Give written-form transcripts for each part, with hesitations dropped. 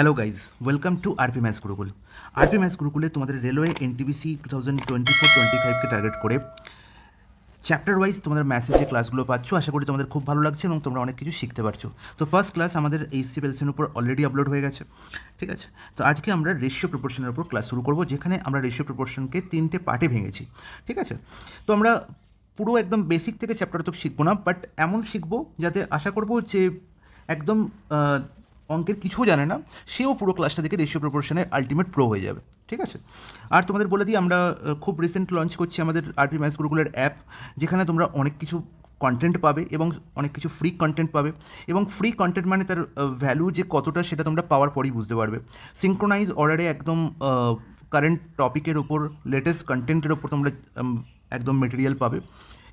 Hello guys, welcome to RP maths Gurukul. RP maths গুরুকুলে তোমাদের railway NTPC 2024-25কে target করে চ্যাপ্টার ওয়াইজ তোমাদের ম্যাথসের যে ক্লাসগুলো পাচ্ছ, আশা করি তোমাদের খুব ভালো লাগছে এবং তোমরা অনেক কিছু শিখতে পারছো। তো ফার্স্ট ক্লাস আমাদের এইচসিএফএলসির উপর অলরেডি আপলোড হয়ে গেছে, ঠিক আছে। তো আজকে আমরা রেশিও প্রপোর্শনের উপর ক্লাস শুরু করবো, যেখানে আমরা রেশিও প্রপোর্শনকে 3টে পার্টে ভেঙেছি, ঠিক আছে। তো আমরা পুরো একদম বেসিক থেকে চ্যাপ্টার তো শিখবো না, বাট এমন শিখবো যাতে আশা করবো যে একদম অঙ্কের কিছু জানে না সেও পুরো ক্লাসটা দেখে রেশিও প্রপোর্শনের আলটিমেট প্রো হয়ে যাবে, ঠিক আছে। আর তোমাদের বলে দিই, আমরা খুব রিসেন্ট লঞ্চ করছি আমাদের আরপি ম্যাথস গুরুকুলের অ্যাপ, যেখানে তোমরা অনেক কিছু কন্টেন্ট পাবে এবং অনেক কিছু ফ্রি কন্টেন্ট পাবে। এবং ফ্রি কন্টেন্ট মানে তার ভ্যালু যে কতটা সেটা তোমরা পাওয়ার পরই বুঝতে পারবে। সিঙ্ক্রোনাইজ অর্ডারে একদম কারেন্ট টপিকের ওপর লেটেস্ট কন্টেন্টের ওপর তোমরা একদম মেটেরিয়াল পাবে,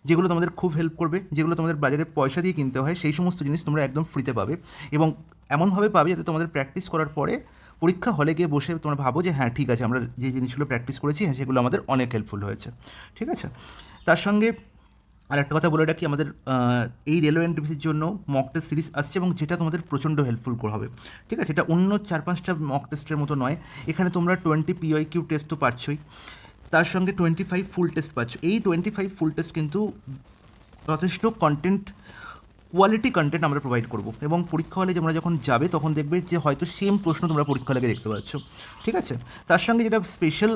যেগুলো তোমাদের খুব হেল্প করবে। যেগুলো তোমাদের বাজারে পয়সা দিয়ে কিনতে হয়, সেই সমস্ত জিনিস তোমরা একদম ফ্রিতে পাবে এবং এমনভাবে পাবে যাতে তোমাদের প্র্যাকটিস করার পরে পরীক্ষা হলে গিয়ে বসে তোমরা ভাবো যে হ্যাঁ ঠিক আছে, আমরা যে জিনিসগুলো প্র্যাকটিস করেছি হ্যাঁ সেগুলো আমাদের অনেক হেল্পফুল হয়েছে, ঠিক আছে। তার সঙ্গে আর একটা কথা বলে রাখি, আমাদের এই রেলওয়ে এনটিপিসির জন্য মক টেস্ট সিরিজ আসছে এবং যেটা তোমাদের প্রচণ্ড হেল্পফুল হবে, ঠিক আছে। এটা অন্য 4-5টা মক টেস্টের মতো নয়। এখানে তোমরা 20 PYQ টেস্ট তো পাচ্ছই, তার সঙ্গে 25 ফুল টেস্ট পাচ্ছ। এই 25 ফুল টেস্ট কিন্তু যথেষ্ট কন্টেন্ট, কোয়ালিটি কন্টেন্ট আমরা প্রোভাইড করবো এবং পরীক্ষা হলে তোমরা যখন যাবে তখন দেখবে যে হয়তো সেম প্রশ্ন তোমরা পরীক্ষা হলে দেখতে পাচ্ছ, ঠিক আছে। তার সঙ্গে যেটা স্পেশাল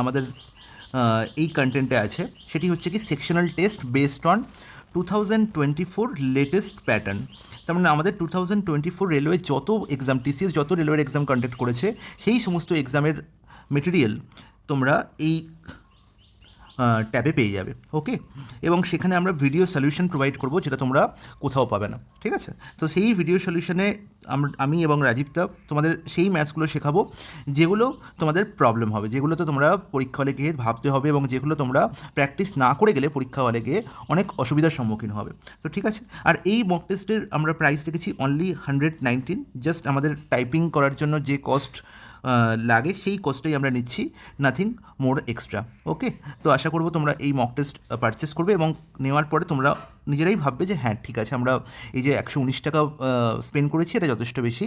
আমাদের এই কন্টেন্টে আছে সেটি হচ্ছে কি sectional test based on 2024 latest pattern. তার মানে আমাদের 2024 রেলওয়ে যত এক্সাম, টিসিএস যত রেলওয়ের এক্সাম কন্ডাক্ট করেছে সেই সমস্ত এক্সামের মেটেরিয়াল তোমরা এই ট্যাবে পেয়ে যাবে, ওকে। এবং সেখানে আমরা ভিডিও সলিউশন প্রোভাইড করবো, যেটা তোমরা কোথাও পাবে না, ঠিক আছে। তো সেই ভিডিও সলিউশনে আমি এবং রাজীবদা তোমাদের সেই ম্যাথসগুলো শেখাবো যেগুলো তোমাদের প্রবলেম হবে, যেগুলোতে তোমরা পরীক্ষা হলে গিয়ে ভাবতে হবে এবং যেগুলো তোমরা প্র্যাকটিস না করে গেলে পরীক্ষা হলে গিয়ে অনেক অসুবিধার সম্মুখীন হবে। তো ঠিক আছে। আর এই মক টেস্টের আমরা প্রাইস রেখেছি অনলি 119, জাস্ট আমাদের টাইপিং করার জন্য যে কস্ট লাগে সেই কস্টটাই আমরা নিচ্ছি, নাথিং মোর এক্সট্রা, ওকে। তো আশা করবো তোমরা এই মক টেস্ট পারচেস করবে এবং নেওয়ার পরে তোমরা নিজেরাই ভাববে যে হ্যাঁ ঠিক আছে, আমরা এই যে 119 টাকা স্পেন্ড করেছি এটা যথেষ্ট বেশি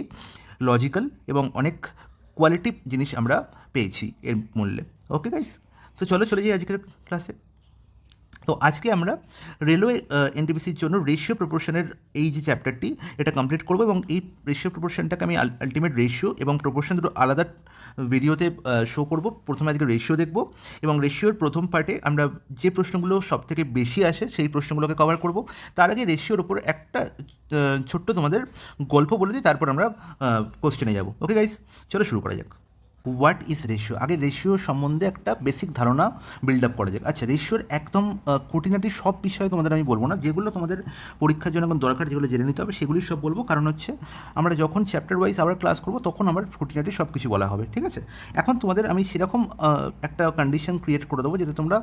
লজিক্যাল এবং অনেক কোয়ালিটি জিনিস আমরা পেয়েছি এর মূল্যে, ওকে গাইস। তো চলো চলে যাই আজকের ক্লাসে। তো আজকে আমরা রেলওয়ে এনটিপিসির জন্য রেশিও প্রপোর্শনের এই যে চ্যাপ্টারটি এটা কমপ্লিট করবো এবং এই রেশিও প্রপোর্শনটাকে আমি আলটিমেট রেশিও এবং প্রপোর্শন দুটো আলাদা ভিডিওতে শো করব। প্রথমে আজকে রেশিও দেখব এবং রেশিওর প্রথম পার্টে আমরা যে প্রশ্নগুলো সব থেকে বেশি আসে সেই প্রশ্নগুলোকে কভার করব। তার আগে রেশিওর ওপর একটা ছোট্ট তোমাদের গল্প বলে দিই, তারপর আমরা কোশ্চেনে যাব, ওকে গাইস। চলো শুরু করা যাক। What is ratio? আগে রেশিও সম্বন্ধে একটা বেসিক ধারণা বিল্ড আপ করা যাক। আচ্ছা, রেশিওর একদম খুঁটিনাটি সব বিষয়ে তোমাদের আমি বলবো না, যেগুলো তোমাদের পরীক্ষার জন্য এখন দরকার, যেগুলো জেনে নিতে হবে সেগুলি সব বলবো। কারণ হচ্ছে আমরা যখন চ্যাপ্টার ওয়াইজ আবার ক্লাস করবো তখন আমার খুঁটিনাটি সব কিছু বলা হবে, ঠিক আছে। এখন তোমাদের আমি সেরকম একটা কন্ডিশন ক্রিয়েট করে দেবো যাতে তোমরা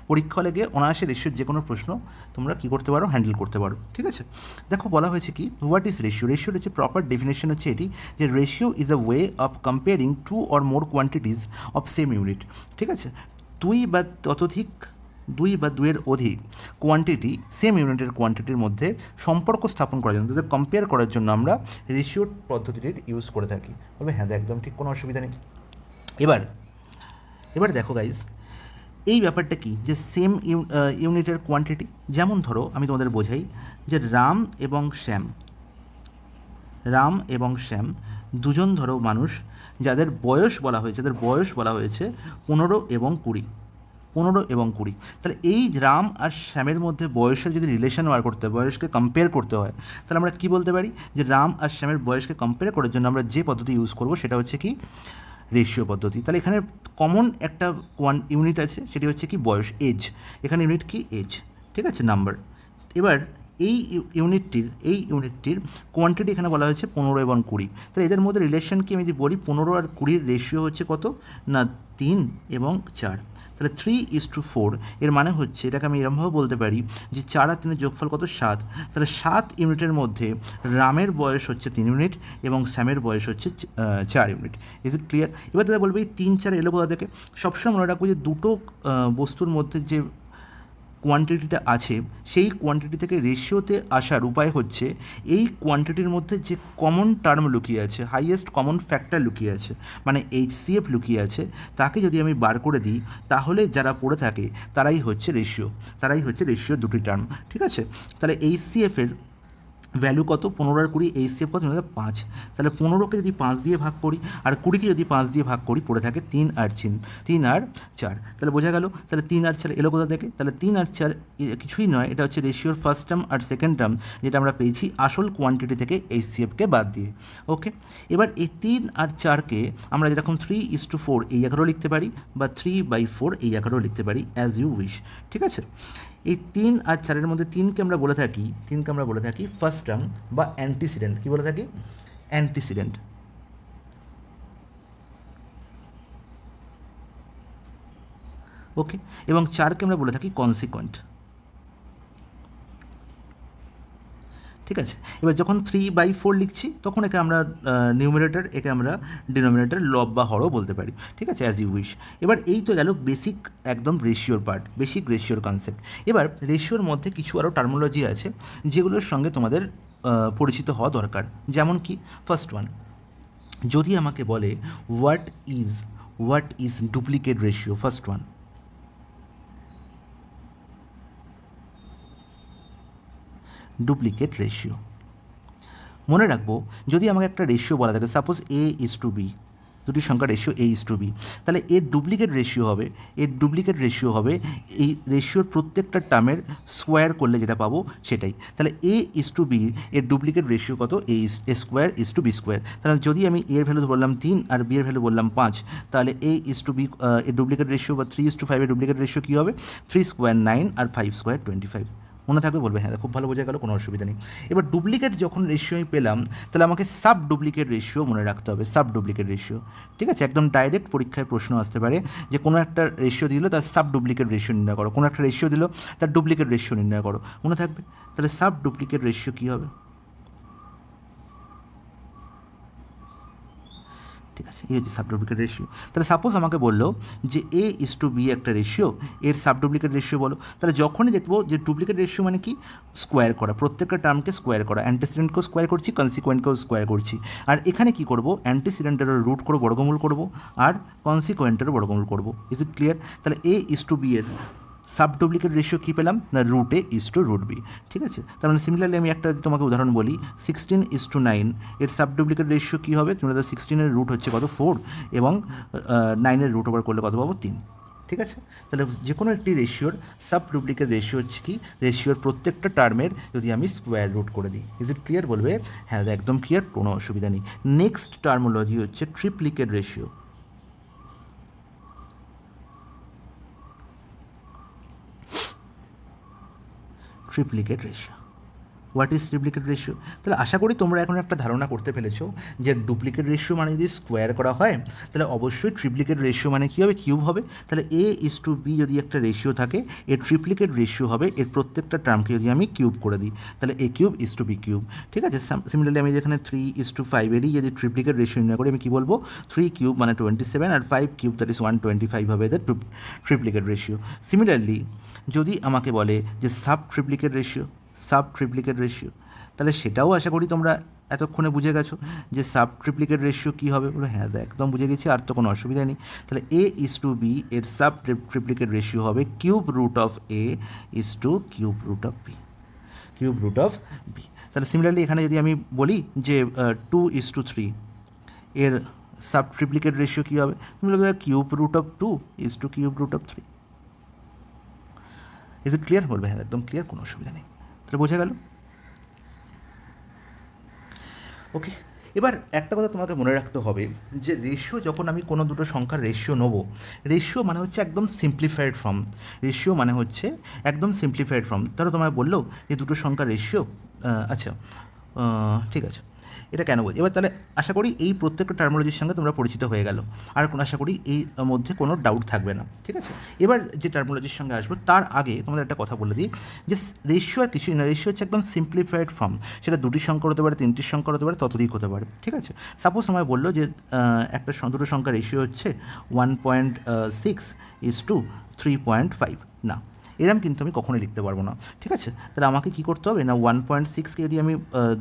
পরীক্ষা হলে গিয়ে অনায়াসে রেশিওর যে কোনো প্রশ্ন তোমরা কী করতে পারো, হ্যান্ডেল করতে পারো, ঠিক আছে। দেখো বলা হয়েছে কি, হোয়াট ইজ রেশিও? রেশিওর হচ্ছে প্রপার ডেফিনেশন হচ্ছে এটি, যে ratio is a way of comparing two or more quantities of same unit, ঠিক আছে। দুই বা দুইয়ের অধিক কোয়ান্টিটি সেম ইউনিটের কোয়ান্টিটির মধ্যে সম্পর্ক স্থাপন করার জন্য, তাদের কম্পেয়ার করার জন্য আমরা রেশিওর পদ্ধতিটির ইউজ করে থাকি। তবে হ্যাঁ, একদম ঠিক, কোনো অসুবিধা নেই। এবার দেখো গাইজ, এই ব্যাপারটা কি, যে সেম ইউনিটের কোয়ান্টিটি, যেমন ধরো আমি তোমাদের বোঝাই যে রাম এবং শ্যাম দুজন ধরো মানুষ, যাদের বয়স বলা হয়েছে 15 এবং 20। তাহলে এই রাম আর শ্যামের মধ্যে বয়সের যদি রিলেশন বার করতে হয়, বয়সকে কম্পেয়ার করতে হয়, তাহলে আমরা কী বলতে পারি, যে রাম আর শ্যামের বয়সকে কম্পেয়ার করার জন্য আমরা যে পদ্ধতি ইউজ করবো সেটা হচ্ছে কি রেশিও পদ্ধতি। তাহলে এখানে কমন একটা ইউনিট আছে, সেটি হচ্ছে কি বয়স, এজ। এখানে ইউনিট কি এজ, ঠিক আছে, নাম্বার। এবার এই ইউনিটটির কোয়ান্টিটি এখানে বলা হয়েছে 15 এবং 20। তাহলে এদের মধ্যে রিলেশন কি আমি যদি বলি, 15 আর 20 রেশিও হচ্ছে কত না 3 এবং 4। তাহলে 3:4। এর মানে হচ্ছে, এটাকে আমি এরকমভাবে বলতে পারি যে 4 আর 3-এর যোগফল কত, 7। তাহলে 7 ইউনিটের মধ্যে রামের বয়স হচ্ছে 3 ইউনিট এবং শ্যামের বয়স হচ্ছে 4 ইউনিট। Is it clear? এবার তাহলে বলবে এই 3-4 এলো কোথা থেকে? সবসময় মনে রাখবো যে দুটো বস্তুর মধ্যে যে কোয়ান্টিটিটা আছে সেই কোয়ান্টিটি থেকে রেশিওতে আসার উপায় হচ্ছে এই কোয়ান্টিটির মধ্যে যে কমন টার্ম লুকিয়ে আছে, হাইয়েস্ট কমন ফ্যাক্টর লুকিয়ে আছে, মানে HCF লুকিয়ে আছে, তাকে যদি আমি বার করে দিই তাহলে যারা পড়ে থাকে তারাই হচ্ছে রেশিও দুটি টার্ম। ঠিক আছে, তাহলে HCF-এর ভ্যালু কত? 15 আর 20, HCF কত? 5। তাহলে 15কে যদি 5 দিয়ে ভাগ করি আর 20কে যদি 5 দিয়ে ভাগ করি, পড়ে থাকে 3 আর 4। তাহলে বোঝা গেল। তাহলে 3 আর 4 এলো কোথা থেকে? তাহলে 3 আর 4 কিছুই নয়, এটা হচ্ছে রেশিওর ফার্স্ট টার্ম আর সেকেন্ড টার্ম, যেটা আমরা পেয়েছি আসল কোয়ান্টিটি থেকে HCF-কে বাদ দিয়ে। ওকে, এবার এই 3 আর 4কে আমরা যেরকম 3:4 এই আকারেও লিখতে পারি বা 3/4 এই আকারেও লিখতে পারি, অ্যাজ ইউ উইশ। ঠিক আছে, এই 3 আর 4-এর মধ্যে 3কে আমরা বলে থাকি ফার্স্ট টার্ম বা অ্যান্টিসিডেন্ট। কি বলে থাকি? অ্যান্টিসিডেন্ট। ওকে, এবং 4কে আমরা বলে থাকি কনসিকোয়েন্ট। ঠিক আছে, এবার যখন 3/4 লিখছি তখন একে আমরা নিউমারেটর, একে আমরা ডিনোমিনেটর, লব বা হরও বলতে পারি। ঠিক আছে, অ্যাজ ইউ উইশ। এবার এই তো গেল বেসিক একদম রেশিওর পার্ট, বেসিক রেশিওর কনসেপ্ট। এবার রেশিওর মধ্যে কিছু আরও টার্মোলজি আছে যেগুলোর সঙ্গে তোমাদের পরিচিত হওয়া দরকার। যেমন কি, ফার্স্ট ওয়ান, যদি আমাকে বলে what is duplicate ratio, first one, duplicate ratio. মনে রাখবো, যদি আমাকে একটা রেশিও বলা থাকে, সাপোজ A:B, দুটি সংখ্যার রেশিও A:B, তাহলে এর ডুপ্লিকেট রেশিও হবে এই রেশিওর প্রত্যেকটা টার্মের স্কোয়ার করলে যেটা পাবো সেটাই। তাহলে A:B এর ডুপ্লিকেট রেশিও কত? A²:B²। তাহলে যদি আমি এর ভ্যালু বললাম 3 আর B এর ভ্যালু বললাম 5, তাহলে A:B এর ডুপ্লিকেট রেশিও বা 3:5 এর ডুপ্লিকেট রেশিও কী হবে? 3² 9 আর 5² 25। মনে থাকবে? বলবে হ্যাঁ, খুব ভালো বোঝা গেল, কোনো অসুবিধা নেই। এবার ডুপ্লিকেট যখন রেশিও আমি পেলাম, তাহলে আমাকে সাব ডুপ্লিকেট রেশিও মনে রাখতে হবে, সাব ডুপ্লিকেট রেশিও। ঠিক আছে, একদম ডাইরেক্ট পরীক্ষায় প্রশ্ন আসতে পারে যে কোনো একটা রেশিও দিল, তার সাব ডুপ্লিকেট রেশিও নির্ণয় করো, কোনো একটা রেশিও দিল, তার ডুপ্লিকেট রেশিও নির্ণয় করো। মনে থাকবে? তাহলে সাব ডুপ্লিকেট রেশিও কী হবে? ঠিক আছে, এই হচ্ছে সাব ডুপ্লিকেট রেশিও। তাহলে সাপোজ আমাকে বললো যে A:B একটা রেশিও, এর সাব ডুপ্লিকেট রেশিও বলো। তাহলে যখনই দেখবো যে ডুপ্লিকেট রেশিও মানে কি? স্কোয়ার করা, প্রত্যেকটা টার্মকে স্কোয়ার করা, অ্যান্টিসিডেন্টকেও স্কোয়ার করছি, কনসিকোয়েন্টকেও স্কোয়ার করছি। আর এখানে কি করব? অ্যান্টিসিডেন্টেরও রুট করে বর্গমূল করব আর কনসিকোয়েন্টেরও বর্গমূল করব। Is it clear? তাহলে A:B এর সাব ডুপ্লিকেট রেশিও কী পেলাম? না, √A:√B। ঠিক আছে, তার মানে সিমিলারলি আমি একটা যদি তোমাকে উদাহরণ বলি, 16:9 এর সাব ডুপ্লিকেট রেশিও কী হবে? তুমি 16-এর রুট হচ্ছে কত? 4, এবং 9-এর রুট ওভার করলে কত পাবো? 3। ঠিক আছে, তাহলে যে কোনো একটি রেশিওর সাব ডুপ্লিকেট রেশিও হচ্ছে কি? রেশিওর প্রত্যেকটা টার্মের যদি আমি স্কোয়ার রুট করে দিই। Is it clear? বলবে হ্যাঁ, একদম ক্লিয়ার, কোনো অসুবিধা নেই। নেক্সট টার্মোলজি হচ্ছে ট্রিপ্লিকেট ratio. ট্রিপ্লিকেট ratio, what is ট্রিপ্লিকেট ratio? তাহলে আশা করি তোমরা এখন একটা ধারণা করতে পেরেছো যে ডুপ্লিকেট রেশিও মানে যদি স্কোয়ার করা হয়, তাহলে অবশ্যই ট্রিপ্লিকেট রেশিও মানে কী হবে? কিউব হবে। তাহলে A:B যদি একটা রেশিও থাকে, এর ট্রিপ্লিকেট রেশিও হবে এর প্রত্যেকটা টার্মকে যদি আমি কিউব করে দিই, তাহলে A⁵B3। ঠিক আছে, সিমিলারলি আমি যেখানে 3:5 এরই যদি ট্রিপ্লিকেট রেশিও নির্ণয় করি, আমি কী বলবো? 3³ মানে 27 আর 5³ দ্যাট ইজ 125 হবে এদের ট্রিপ্লিকেট রেশিও। সিমিলারলি যদি আমাকে বলে যে সাব ট্রিপ্লিকেট রেশিও, তাহলে সেটাও আশা করি তোমরা এতক্ষণে বুঝে গেছো যে সাব ট্রিপ্লিকেট রেশিও কী হবে। বলো হ্যাঁ, একদম বুঝে গেছি, আর তো কোনো অসুবিধা নেই। তাহলে A:B এর সাব ট্রিপ্লিকেট রেশিও হবে কিউব রুট অফ তাহলে সিমিলারলি এখানে যদি আমি বলি যে 2:3 এর সাব ট্রিপ্লিকেট রেশিও কী হবে? তুমি বলবে cube root of 3 is it clear? বলবে হ্যাঁ, একদম ক্লিয়ার, কোনো অসুবিধা নেই। তাহলে বোঝা গেল? ওকে, এবার একটা কথা তোমাকে মনে রাখতে হবে যে রেশিও যখন আমি কোনো দুটো সংখ্যার রেশিও নেব, রেশিও মানে হচ্ছে একদম সিম্পলিফাইড ফর্ম। তাহলে তোমায় বললো যে দুটো সংখ্যার রেশিও, আচ্ছা, ঠিক আছে, এটা কেন বলছি? এবার তাহলে আশা করি এই প্রত্যেকটা টার্মোলজির সঙ্গে তোমরা পরিচিত হয়ে গেল, আর আশা করি এই মধ্যে কোনো ডাউট থাকবে না। ঠিক আছে, এবার যে টার্মোলজির সঙ্গে আসবো তার আগে তোমাদের একটা কথা বলে দিই যে রেশিও আর কিছুই না, রেশিও হচ্ছে একদম সিম্পলিফাইড ফর্ম। সেটা দুটি সংখ্যা হতে পারে, তিনটির সংখ্যা হতে পারে, ততোধিক হতে পারে। ঠিক আছে, সাপোজ আমায় বললো যে দুটো সংখ্যা রেশিও হচ্ছে 1.6:3.5। না, এরম কিন্তু আমি কখনোই লিখতে পারবো না, ঠিক আছে। তাহলে আমাকে কী করতে হবে না 1.6কে যদি আমি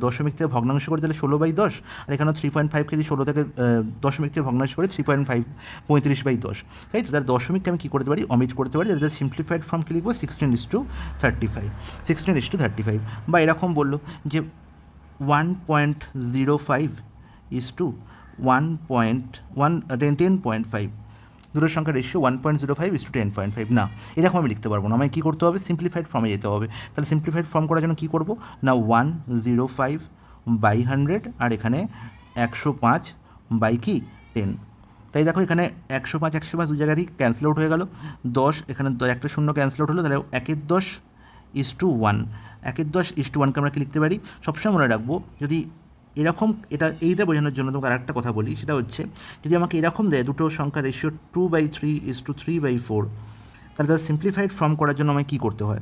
দশমিক থেকে ভগ্নাংশ করি তাহলে 16/10, আর এখানে 3.5কে যদি 16 থেকে দশমিক থেকে ভগ্নাংশ করি 3.5 35/10, তাই তো। তাহলে দশমিককে আমি কী করতে পারি, অমিট করতে পারি, তাহলে সিম্পলিফাইড ফর্ম কী লিখবো 16:35, 16:35। বা এরকম বললো যে 1.05 10.5, দুটোর সংখ্যা রেশিও 1.05 10.5, না, এরকম আমি লিখতে পারবো না। আমায় কী করতে হবে, সিম্পলিফাইড ফর্মে যেতে হবে। তাহলে সিম্পলিফাইড ফর্ম করার জন্য কী করবো না 105/100, আর এখানে 105/10। তাই দেখো এখানে 105 দু জায়গা থেকে ক্যান্সেল আউট হয়ে গেল, 10 এখানে একটা শূন্য ক্যান্সেল আউট হলো, তাহলে 1/10:1, 1/10:1কে আমরা কি লিখতে পারি, সবসময় মনে রাখবো যদি এরকম, এইটা বোঝানোর জন্য তোমাকে আরেকটা কথা বলি, সেটা হচ্ছে যদি আমাকে এরকম দেয় দুটো সংখ্যা রেশিও 2/3:3/4, তাহলে তার সিম্পলিফাইড ফর্ম করার জন্য আমায় কী করতে হয়।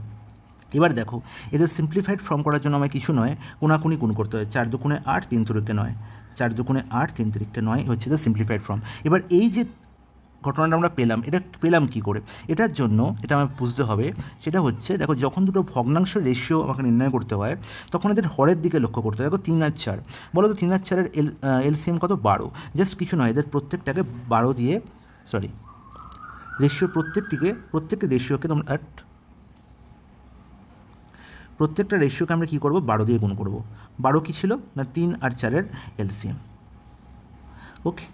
এবার দেখো এদের সিম্পলিফাইড ফর্ম করার জন্য আমায় কিছু নয়, কোনাকুনি গুণ করতে হয়, 4 দুগুণে 8, 3 তিরিকে 9, 4 দুগুণে 8, 3 তিরিকে 9 হচ্ছে দ্য সিম্পলিফাইড ফর্ম। এবার এই যে ঘটনাটা আমরা পেলাম, এটা পেলাম কী করে, এটার জন্য এটা আমার বুঝতে হবে, সেটা হচ্ছে দেখো যখন দুটো ভগ্নাংশ রেশিও আমাকে নির্ণয় করতে হয় তখন এদের হরের দিকে লক্ষ্য করতে হয়। দেখো 3 আর 4, বলো তো 3 আর 4-এর এলসিএম কত, 12, জাস্ট কিছু নয়, এদের প্রত্যেকটাকে 12 দিয়ে, সরি রেশিও প্রত্যেকটা রেশিওকে তোমরা প্রত্যেকটা রেশিওকে আমরা কী করবো 12 দিয়ে গুণ করবো। 12 কী ছিল না 3 আর 4-এর এলসিএম, ওকে।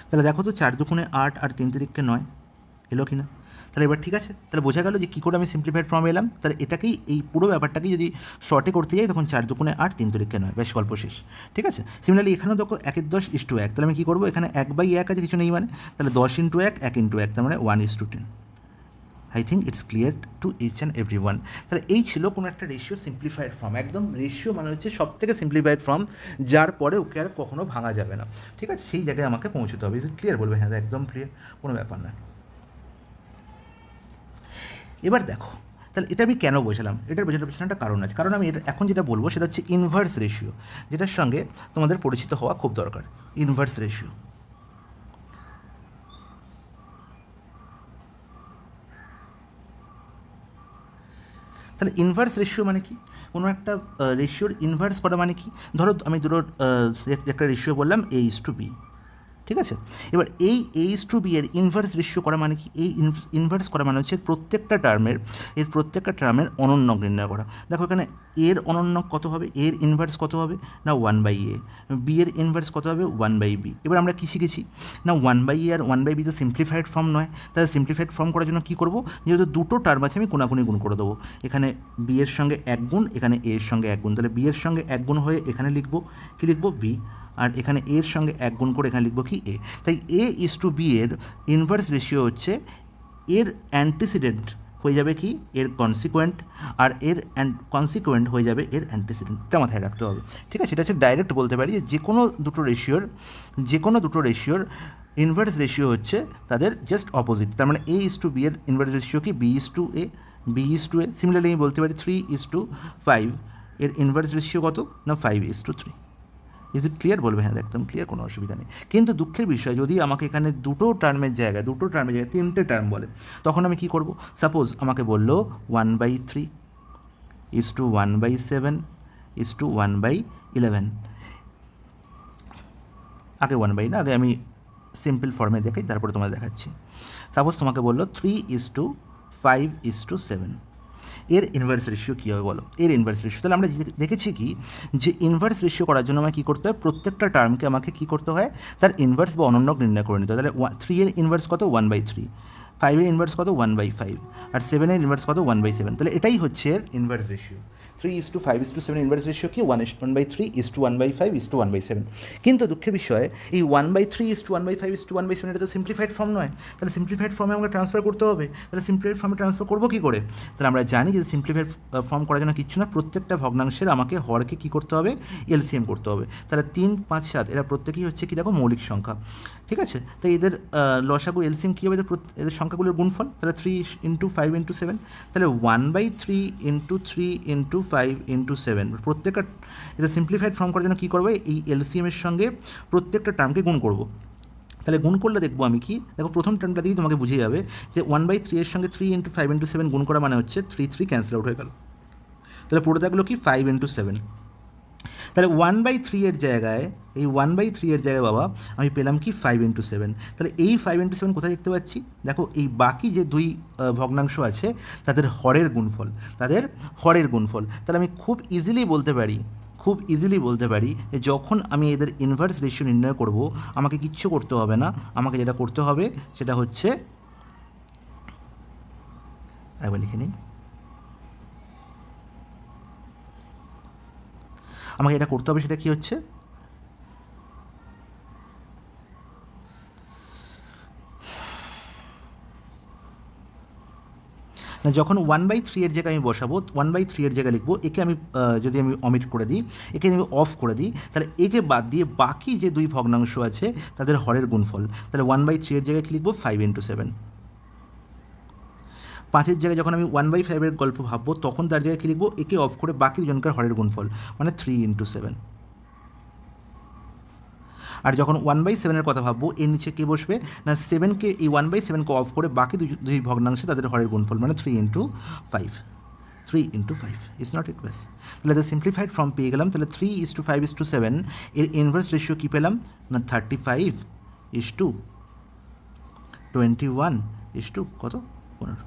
তাহলে দেখো তো 4 দুগুণে 8 আর 3 তিরিকে 9 এলো কি না। তাহলে এবার ঠিক আছে, তাহলে বোঝা গেল যে কী করে আমি সিম্পলিফাইড ফর্মে এলাম। তাহলে এটাকেই, এই পুরো ব্যাপারটাকেই যদি শর্টে করতে যাই তখন 4 দুগুণে 8, 3 তিরিকে 9, বেশ গল্প শেষ, ঠিক আছে। সিমিলারলি এখানেও দেখো 1/10:1, তাহলে আমি কী করবো, এখানে 1/1 আছে, কিছু নেই মানে, তাহলে 10x1, 1x1, তার মানে 1:10। I think it's clear to each and every one. তাহলে এই ছিল কোনো একটা রেশিও সিম্পলিফাইড ফর্ম, একদম রেশিও মানে হচ্ছে সব থেকে সিম্পলিফাইড ফর্ম, যার পরে ওকে আর কখনো ভাঙা যাবে না, ঠিক আছে, সেই জায়গায় আমাকে পৌঁছতে হবে। ইজ ইট ক্লিয়ার, বলবে হ্যাঁ একদম ক্লিয়ার, কোনো ব্যাপার না। এবার দেখো তাহলে এটা আমি কেন বোঝালাম, এটার বোঝানোর পেছনে একটা কারণ আছে, কারণ আমি এটা এখন যেটা বলবো সেটা হচ্ছে ইনভার্স রেশিও, যেটার সঙ্গে তোমাদের পরিচিত হওয়া খুব দরকার। ইনভার্স রেশিও, তাহলে ইনভার্স রেশিও মানে কি, কোনো একটা রেশিওর ইনভার্স করা মানে কি, ধরো আমি একটা রেশিও বললাম A:B, ঠিক আছে। এবার এই A:B এর ইনভার্স রেশিও করা মানে কি, এই ইনভার্স করা মানে হচ্ছে প্রত্যেকটা টার্মের অনন্যক নির্ণয় করা। দেখো এখানে এর অনন্যক কত হবে, এর ইনভার্স কত হবে না 1/A, বি এর ইনভার্স কত হবে 1/B। এবার আমরা কী শিখেছি না 1/A আর 1/B তো সিম্পলিফাইড ফর্ম নয়, তাহলে সিম্পলিফাইড ফর্ম করার জন্য কী করবো, যেহেতু দুটো টার্ম আছে আমি কোনাকুনি গুণ করে দেবো, এখানে বি এর সঙ্গে 1 গুণ, এখানে এ এর সঙ্গে 1 গুণ, তাহলে বি এর সঙ্গে 1 গুণ হয়ে এখানে লিখবো কি, লিখবো বি, আর এখানে এর সঙ্গে 1 গুণ করে এখানে লিখবো কি এ। তাই A:B এর ইনভার্স রেশিও হচ্ছে এর অ্যান্টিসিডেন্ট হয়ে যাবে কি এর কনসিকুয়েন্ট, আর এর কনসিকুয়েন্ট হয়ে যাবে এর অ্যান্টিসিডেন্ট, এটা মাথায় রাখতে হবে, ঠিক আছে। এটা হচ্ছে ডাইরেক্ট বলতে পারি যে কোনো দুটো রেশিওর ইনভার্স রেশিও হচ্ছে তাদের জাস্ট অপোজিট, তার মানে A:B এর ইনভার্স রেশিও কি B:A, B:A। সিমিলারলি আমি বলতে পারি 3:5 এর ইনভার্স রেশিও কত না 5:3। ইজ ইট ক্লিয়ার, বলবে হ্যাঁ একদম ক্লিয়ার, কোনো অসুবিধা নেই। কিন্তু দুঃখের বিষয় যদি আমাকে এখানে দুটো টার্মের জায়গায় 3টে টার্ম বলে, তখন আমি কী করব, সাপোজ আমাকে বললো 1/3:1/7:1/11, আগে 1/, না আগে আমি সিম্পল ফর্মে দেখাই তারপরে তোমাদের দেখাচ্ছি। সাপোজ তোমাকে বললো 3:5:7, এর ইনভার্স রেশিও কী হবে বলো, এর ইনভার্স রেশিও, তাহলে আমরা দেখেছি কি যে ইনভার্স রেশিও করার জন্য আমাকে কী করতে হয়, প্রত্যেকটা টার্মকে আমাকে কী করতে হয় তার ইনভার্স বা অনন্যক নির্ণয় করে নিতে হয়। তাহলে 3 এর ইনভার্স কত 1/3, 5 এর ইনভার্স কত 1/5, আর 7 এর ইনভার্স কত 1/7, তাহলে এটাই হচ্ছে এর ইনভার্স রেশিও। 3:5:7 ইনভার্স রেশিও কি 1/3:1/5:1/7। কিন্তু দুঃখের বিষয় এই 1/3:1/5:1/7 এটা তো সিম্পলিফাইড ফর্ম নয়, তাহলে সিম্পলিফাইড ফর্মে আমাকে ট্রান্সফার করতে হবে। তাহলে সিম্পলিফাইড ফর্মে ট্রান্সফার করবো কী করে, তাহলে আমরা জানি যে সিম্পলিফাইড ফর্ম করার জন্য কিচ্ছু না, প্রত্যেকটা ভগ্নাংশের আমাকে হরকে কী করতে হবে এলসিএম করতে হবে। তাহলে 3, 5, 7 এরা প্রত্যেকেই হচ্ছে কি দেখো মৌলিক সংখ্যা, ঠিক আছে। তাই এদের লসাগু এলসিএম কী হবে, এদের সংখ্যাগুলোর গুণফল, তাহলে 3 × 5 × 7, তাহলে 1/3 × 3 × 5 × 7, প্রত্যেকটা এদের সিম্পলিফাইড ফর্ম করার জন্য কী করবো, এই এলসিএমের সঙ্গে প্রত্যেকটা টার্মকে গুণ করবো। তাহলে গুণ করলে দেখবো আমি কি, দেখো প্রথম টার্মটা দিয়েই তোমাকে বুঝে যাবে যে 1/3 এর সঙ্গে 3 × 5 × 7 গুণ করা মানে হচ্ছে 3 ক্যান্সেল আউট হয়ে গেল, তাহলে পুরো থাকলো কি 5 × 7। তাহলে 1/3 এর জায়গায়, এই 1/3 এর জায়গায় বাবা আমি পেলাম কি 5 × 7। তাহলে এই 5 × 7 কোথায় দেখতে পাচ্ছি, দেখো এই বাকি যে দুই ভগ্নাংশ আছে তাদের হরের গুণফল, তাদের হরের গুণফল। তাহলে আমি খুব ইজিলি বলতে পারি যে যখন আমি এদের ইনভার্স রেশিও নির্ণয় করব আমাকে কিচ্ছু করতে হবে না, আমাকে যেটা করতে হবে সেটা হচ্ছে, একবার লিখে নিই, আমাকে এটা করতে হবে সেটা কি হচ্ছে, না যখন 1/3 এর জায়গায় আমি বসাবো, 1/3 এর জায়গায় লিখবো একে আমি যদি আমি অমিট করে দিই, একে আমি অফ করে দিই, তাহলে একে বাদ দিয়ে বাকি যে দুই ভগ্নাংশ আছে তাদের হরের গুণফল, তাহলে 1/3 এর জায়গায় কী লিখবো 5 × 7। 5-এর জায়গায় যখন আমি 1/5 এর গল্প ভাববো তখন তার জায়গায় কী লিখবো, একে অফ করে বাকি দুজনকার হরের গুণফল মানে 3 × 7। আর যখন 1/7 কথা ভাববো এর নিচে কে বসবে না 7কে, এই 1/7কে অফ করে বাকি দুই ভগ্নাংশে তাদের হরের গুণফল মানে 3 × 5। 3 × 5 ইজ নট ইট ব্যাস। তাহলে দ্য সিম্পলিফাইড ফর্ম পেয়ে গেলাম। তাহলে 3:5:7 এর ইনভার্স রেশিও কী পেলাম না 35:21 কত 15।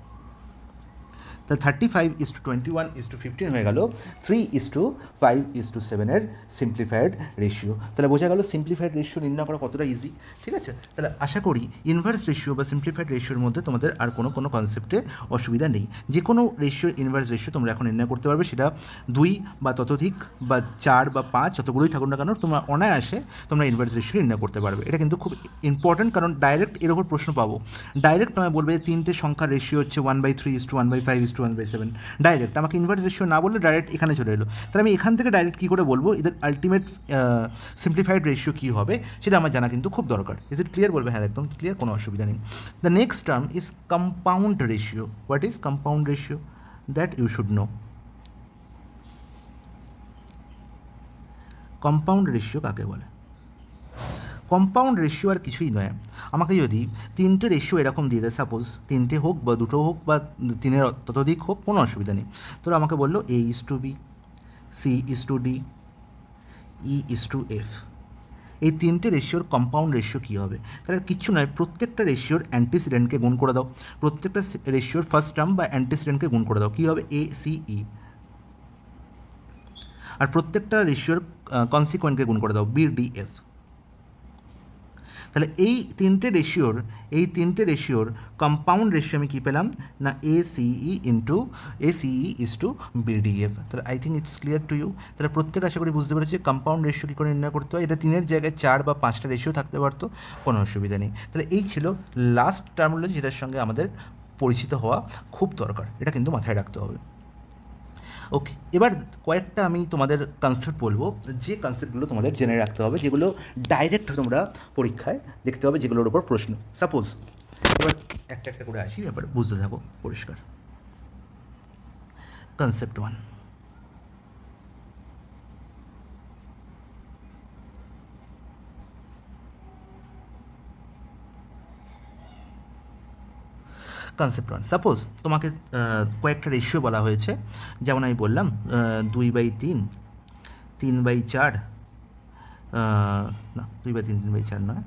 তাহলে 35:21:15 হয়ে গেল 3:5:7 এর সিম্পলিফাইড রেশিও। তাহলে বোঝা গেল সিম্পলিফাইড রেশিও নির্ণয় করা কতটা ইজি, ঠিক আছে। তাহলে আশা করি ইনভার্স রেশিও বা সিম্পলিফাইড রেশিওর মধ্যে তোমাদের আর কোনো কনসেপ্টে অসুবিধা নেই। যে কোনো রেশিওর ইনভার্স রেশিও তোমরা এখন নির্ণয় করতে পারবে, সেটা 2 বা ততোধিক বা 4 বা 5 যতগুলোই থাকুক না কেন তোমরা অনায়াসে তোমরা ইনভার্স রেশিও নির্ণয় করতে পারবে। এটা কিন্তু খুব ইম্পর্ট্যান্ট, কারণ ডাইরেক্ট এর ওপর প্রশ্ন পাবো। ডাইরেক্ট আমায় বলবে তিনটে সংখ্যার রেশিও হচ্ছে 1/3:1/5:1/7, ডাইরেক্ট আমাকে ইনভার্স রেশিও না বললে ডাইরেক্ট এখানে চলে এলো। তাহলে আমি এখান থেকে ডাইরেক্ট কী করে বলবো এদের আলটিমেট সিম্পলিফাইড রেশিও কী হবে সেটা আমার জানা কিন্তু খুব দরকার। Is it clear? বলবে হ্যাঁ একদম ক্লিয়ার, কোনো অসুবিধা নেই। The next term is compound ratio. What is compound ratio? That you should know. Compound ratio কাকে বলে? কম্পাউন্ড রেশিও আর কিছুই নয়, আমাকে যদি তিনটে রেশিও এরকম দিয়ে দেয়, সাপোজ তিনটে হোক বা দুটো হোক বা তিনের ততোধিক হোক, কোনো অসুবিধা নেই। তো আমাকে বললো A:B, C:D, E:F, এই তিনটে রেশিওর কম্পাউন্ড রেশিও কী হবে? তাহলে কিচ্ছু নয়, প্রত্যেকটা রেশিওর অ্যান্টিসিডেন্টকে গুণ করে দাও, প্রত্যেকটা রেশিওর ফার্স্ট টার্ম বা অ্যান্টিসিডেন্টকে গুণ করে দাও, কী হবে ACE। আর প্রত্যেকটা রেশিওর কনসিকুয়েন্টকে গুণ করে দাও BDF। তাহলে এই তিনটে রেশিওর কম্পাউন্ড রেশিও আমি কী পেলাম না ACE:BDF। তাহলে I think it's clear to you. তাহলে প্রত্যেক আশা করি বুঝতে পেরেছি কম্পাউন্ড রেশিও কী করে নির্ণয় করতে হয়। এটা 3-এর জায়গায় 4 বা 5টা রেশিও থাকতে পারতো, কোনো অসুবিধা নেই। তাহলে এই ছিল লাস্ট টার্মোলজি যেটার সঙ্গে আমাদের পরিচিত হওয়া খুব দরকার, এটা কিন্তু মাথায় রাখতে হবে। ওকে, এবার কয়েকটা আমি তোমাদের কনসেপ্ট বলবো, যে কনসেপ্টগুলো তোমাদের জেনে রাখতে হবে, যেগুলো ডাইরেক্ট তোমরা পরীক্ষায় দেখতে হবে, যেগুলোর ওপর প্রশ্ন। সাপোজ এবার একটা একটা করে আসি, এবার বুঝতে থাকো পরিষ্কার। কনসেপ্ট 1, কনসেপ্ট 1, সাপোজ তোমাকে কয়েকটা রেশিও বলা হয়েছে, যেমন আমি বললাম 2/3, 3/4, না 2/3, 3/4 নয়,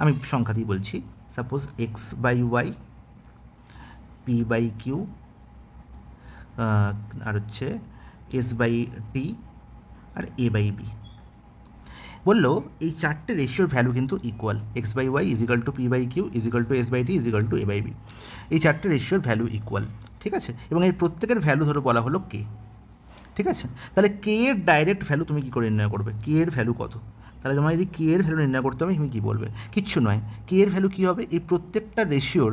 আমি সংখ্যা দিয়ে বলছি। সাপোজ X/Y, P/Q, আর হচ্ছে S/T আর A/B। বললো এই চারটে রেশিওর ভ্যালু কিন্তু equal, X/Y = P/Q = S/T = A/B। এই চারটে রেশিওর ভ্যালু ইকুয়াল, ঠিক আছে। এবং এই প্রত্যেকের ভ্যালু ধরো বলা হলো K, ঠিক আছে। তাহলে K এর ডাইরেক্ট ভ্যালু তুমি কী করে নির্ণয় করবে? K এর ভ্যালু কত? তাহলে তোমার যদি K এর ভ্যালু নির্ণয় করতে হবে তুমি কী বলবে? কিচ্ছু নয়, K এর ভ্যালু কী হবে? এই প্রত্যেকটা রেশিওর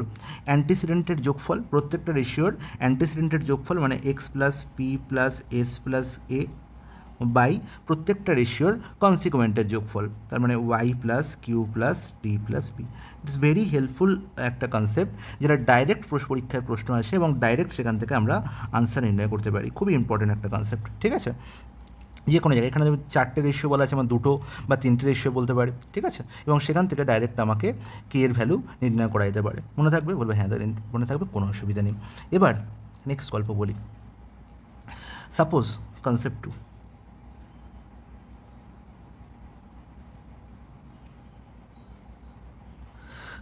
অ্যান্টিসিডেন্টের যোগফল, প্রত্যেকটা রেশিওর অ্যান্টিসিডেন্টের যোগফল মানে X + P + S + A by প্রত্যেকটা রেশিওর কনসিকুয়েন্টের যোগফল, তার মানে Y + Q + T + B। It's very helpful একটা কনসেপ্ট, যেটা ডাইরেক্ট পরীক্ষায় প্রশ্ন আসে এবং ডাইরেক্ট সেখান থেকে আমরা আনসার নির্ণয় করতে পারি। খুবই ইম্পর্টেন্ট একটা কনসেপ্ট, ঠিক আছে। যে কোনো জায়গায়, এখানে 4টে রেশিও বলা আছে, আমার 2টো বা 3টে রেশিও বলতে পারি, ঠিক আছে, এবং সেখান থেকে ডাইরেক্ট আমাকে কে এর ভ্যালু নির্ণয় করা যেতে পারে। মনে থাকবে? বলবে হ্যাঁ দাদা মনে থাকবে, কোনো অসুবিধা নেই। এবার নেক্সট গল্প বলি। সাপোজ কনসেপ্ট 2,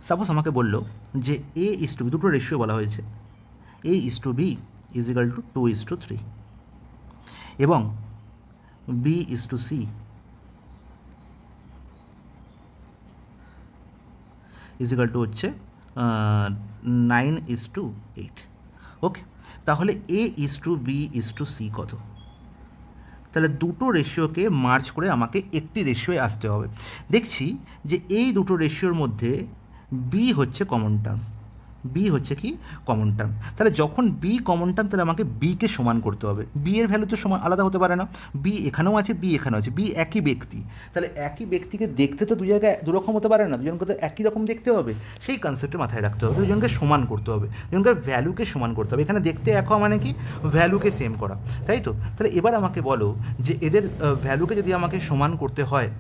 সাপোজ আমাকে বললো যে এ ইস টু বি, দুটো রেশিও বলা হয়েছে, A is to B is equal to 2:3 এবং B is to C is equal to হচ্ছে 9:8। ওকে, তাহলে A is to B is to C কত? তাহলে দুটো রেশিওকে মার্জ করে আমাকে একটি রেশিওয়ে আসতে হবে। দেখছি যে এই দুটো রেশিওর মধ্যে বি হচ্ছে কমন টার্ম, বি হচ্ছে কি কমন টার্ম। তাহলে যখন বি কমন টার্ম, তাহলে আমাকে বিকে সমান করতে হবে। বি এর ভ্যালু তো সমান আলাদা হতে পারে না, বি এখানেও আছে, বি এখানেও আছে, বি একই ব্যক্তি, তাহলে একই ব্যক্তিকে দেখতে তো দু জায়গায় দুরকম হতে পারে না, দুজনকে তো একই রকম দেখতে হবে। সেই কনসেপ্টে মাথায় রাখতে হবে, দুজনকে সমান করতে হবে, দুজনকে ভ্যালুকে সমান করতে হবে। এখানে দেখতে এক হওয়া মানে কি, ভ্যালুকে সেম করা, তাই তো? তাহলে এবার আমাকে বলো যে এদের ভ্যালুকে যদি আমাকে সমান করতে হয়,